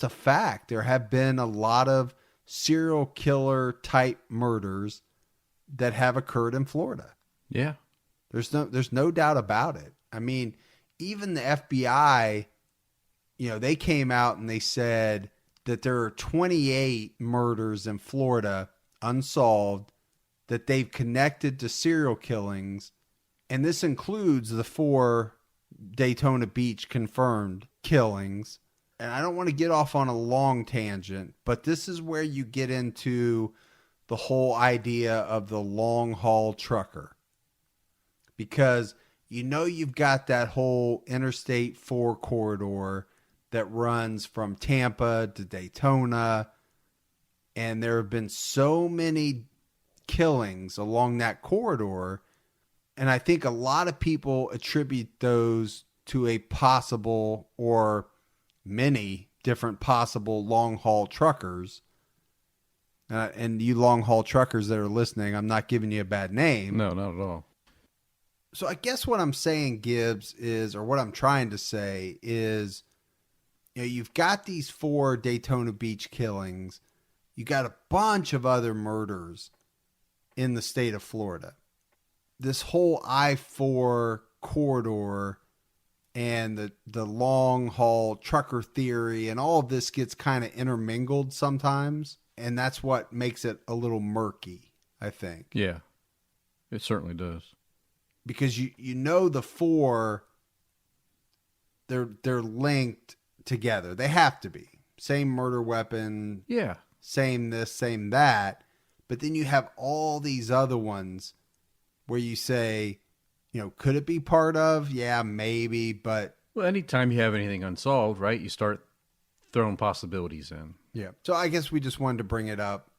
fact. There have been a lot of serial killer type murders that have occurred in Florida. Yeah. There's no doubt about it. I mean, even the FBI, they came out and they said that there are 28 murders in Florida unsolved that they've connected to serial killings. And this includes the 4 Daytona Beach confirmed killings. And I don't want to get off on a long tangent, but this is where you get into the whole idea of the long haul trucker. Because you've got that whole Interstate 4 corridor that runs from Tampa to Daytona. And there have been so many killings along that corridor. And I think a lot of people attribute those to a possible, or many different possible long haul truckers. And you long haul truckers that are listening, I'm not giving you a bad name. No, not at all. So I guess what I'm saying, Gibbs, is, or what I'm trying to say is, you've got these 4 Daytona Beach killings. You got a bunch of other murders in the state of Florida. This whole I-4 corridor and the long haul trucker theory and all of this gets kind of intermingled sometimes. And that's what makes it a little murky, I think. Yeah, it certainly does. Because the 4, they're linked together. They have to be. Same murder weapon. Yeah. Same this, same that. But then you have all these other ones where you say, could it be part of? Yeah, maybe, but... Well, anytime you have anything unsolved, right, you start throwing possibilities in. Yeah. So I guess we just wanted to bring it up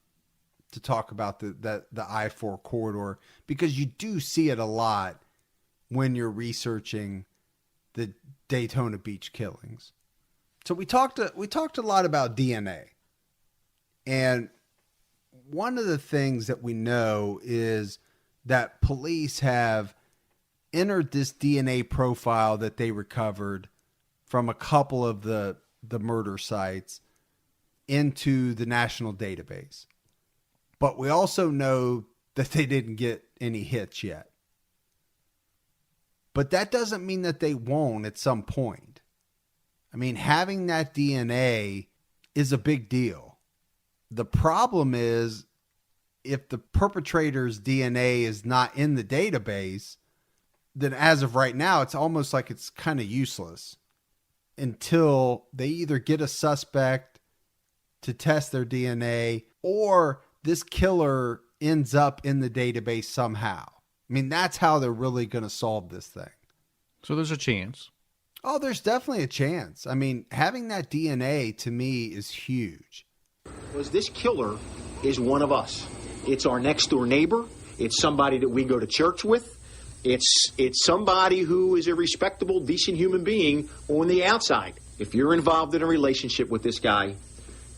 to talk about the I-4 corridor, because you do see it a lot when you're researching the Daytona Beach killings. So we talked a lot about DNA. And one of the things that we know is that police have entered this DNA profile that they recovered from a couple of the murder sites into the national database. But we also know that they didn't get any hits yet. But that doesn't mean that they won't at some point. I mean, having that DNA is a big deal. The problem is, if the perpetrator's DNA is not in the database, then as of right now, it's almost like it's kind of useless until they either get a suspect to test their DNA or this killer ends up in the database somehow. I mean, that's how they're really going to solve this thing. So there's a chance. Oh, there's definitely a chance. I mean, having that DNA to me is huge. Because this killer is one of us. It's our next door neighbor. It's somebody that we go to church with. It's somebody who is a respectable, decent human being on the outside. If you're involved in a relationship with this guy,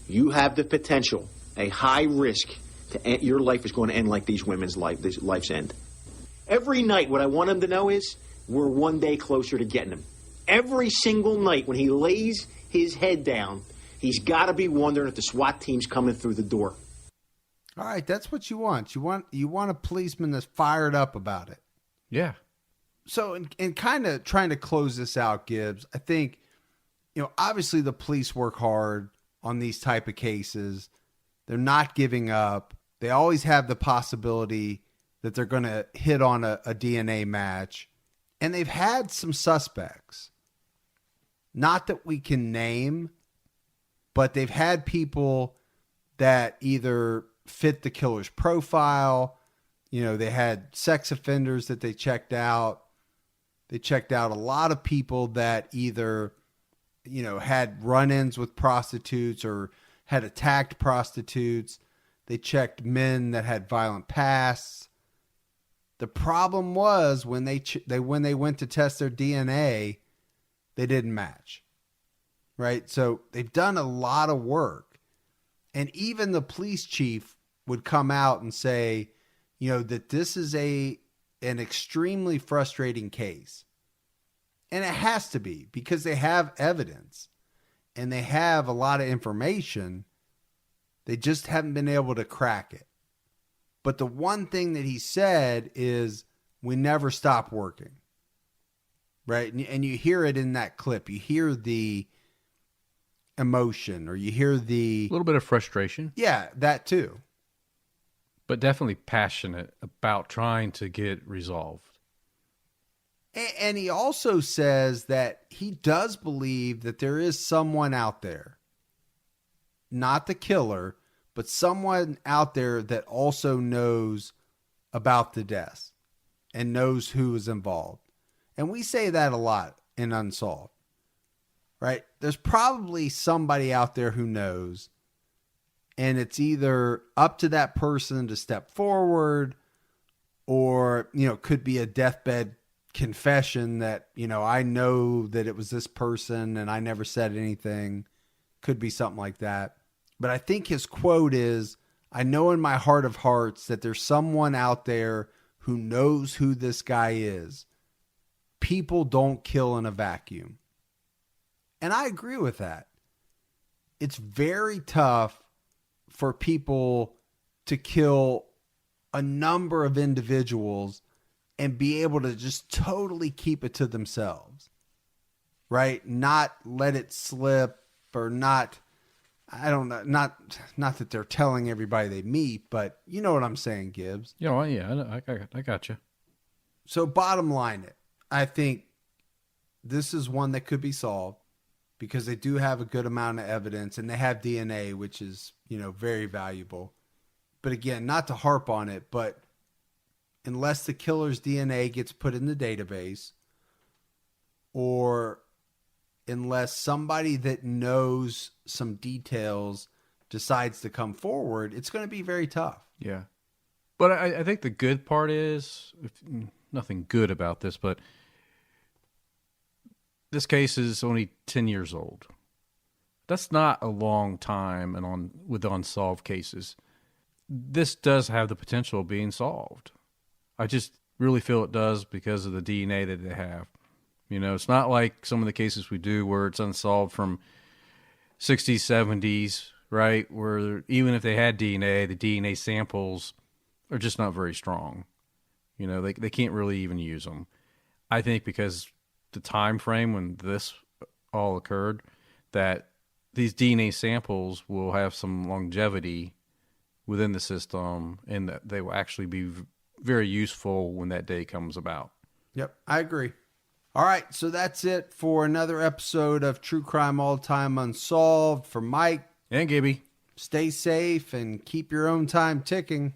you have the potential, a high risk, to end, your life is going to end like these women's life's end. Every night, what I want him to know is we're one day closer to getting him. Every single night when he lays his head down, he's got to be wondering if the SWAT team's coming through the door. All right, that's what you want. You want a policeman that's fired up about it. Yeah. So, in kind of trying to close this out, Gibbs, I think, obviously the police work hard on these type of cases. They're not giving up. They always have the possibility that they're going to hit on a DNA match. And they've had some suspects. Not that we can name, but they've had people that either fit the killer's profile. They had sex offenders that they checked out. They checked out a lot of people that either, had run-ins with prostitutes or had attacked prostitutes. They checked men that had violent pasts. The problem was when they went to test their DNA, they didn't match. Right? So they've done a lot of work. And even the police chief would come out and say, that this is an extremely frustrating case. And it has to be, because they have evidence and they have a lot of information. They just haven't been able to crack it. But the one thing that he said is, we never stop working. Right? And you hear it in that clip. You hear the emotion, or you hear the... A little bit of frustration. Yeah, that too. But definitely passionate about trying to get resolved. And he also says that he does believe that there is someone out there, not the killer, but someone out there that also knows about the deaths and knows who is involved. And we say that a lot in Unsolved, right? There's probably somebody out there who knows, and it's either up to that person to step forward, or, could be a deathbed confession that, I know that it was this person and I never said anything. could be something like that. But I think his quote is, I know in my heart of hearts that there's someone out there who knows who this guy is. People don't kill in a vacuum. And I agree with that. It's very tough for people to kill a number of individuals and be able to just totally keep it to themselves, right? Not let it slip, or not, I don't know, not that they're telling everybody they meet, but you know what I'm saying, Gibbs. Yeah, well, yeah, I got you. So bottom line it, I think this is one that could be solved because they do have a good amount of evidence and they have DNA, which is, very valuable. But again, not to harp on it, but unless the killer's DNA gets put in the database, or unless somebody that knows some details decides to come forward, it's going to be very tough. Yeah. But I think the good part is, nothing good about this, but this case is only 10 years old. That's not a long time with unsolved cases. This does have the potential of being solved. I just really feel it does because of the DNA that they have. It's not like some of the cases we do where it's unsolved from 60s, 70s, right? Where even if they had DNA, the DNA samples are just not very strong. They can't really even use them. I think because the time frame when this all occurred, that these DNA samples will have some longevity within the system and that they will actually be very useful when that day comes about. Yep, I agree. All right, so that's it for another episode of True Crime All Time Unsolved. For Mike and Gibby, stay safe and keep your own time ticking.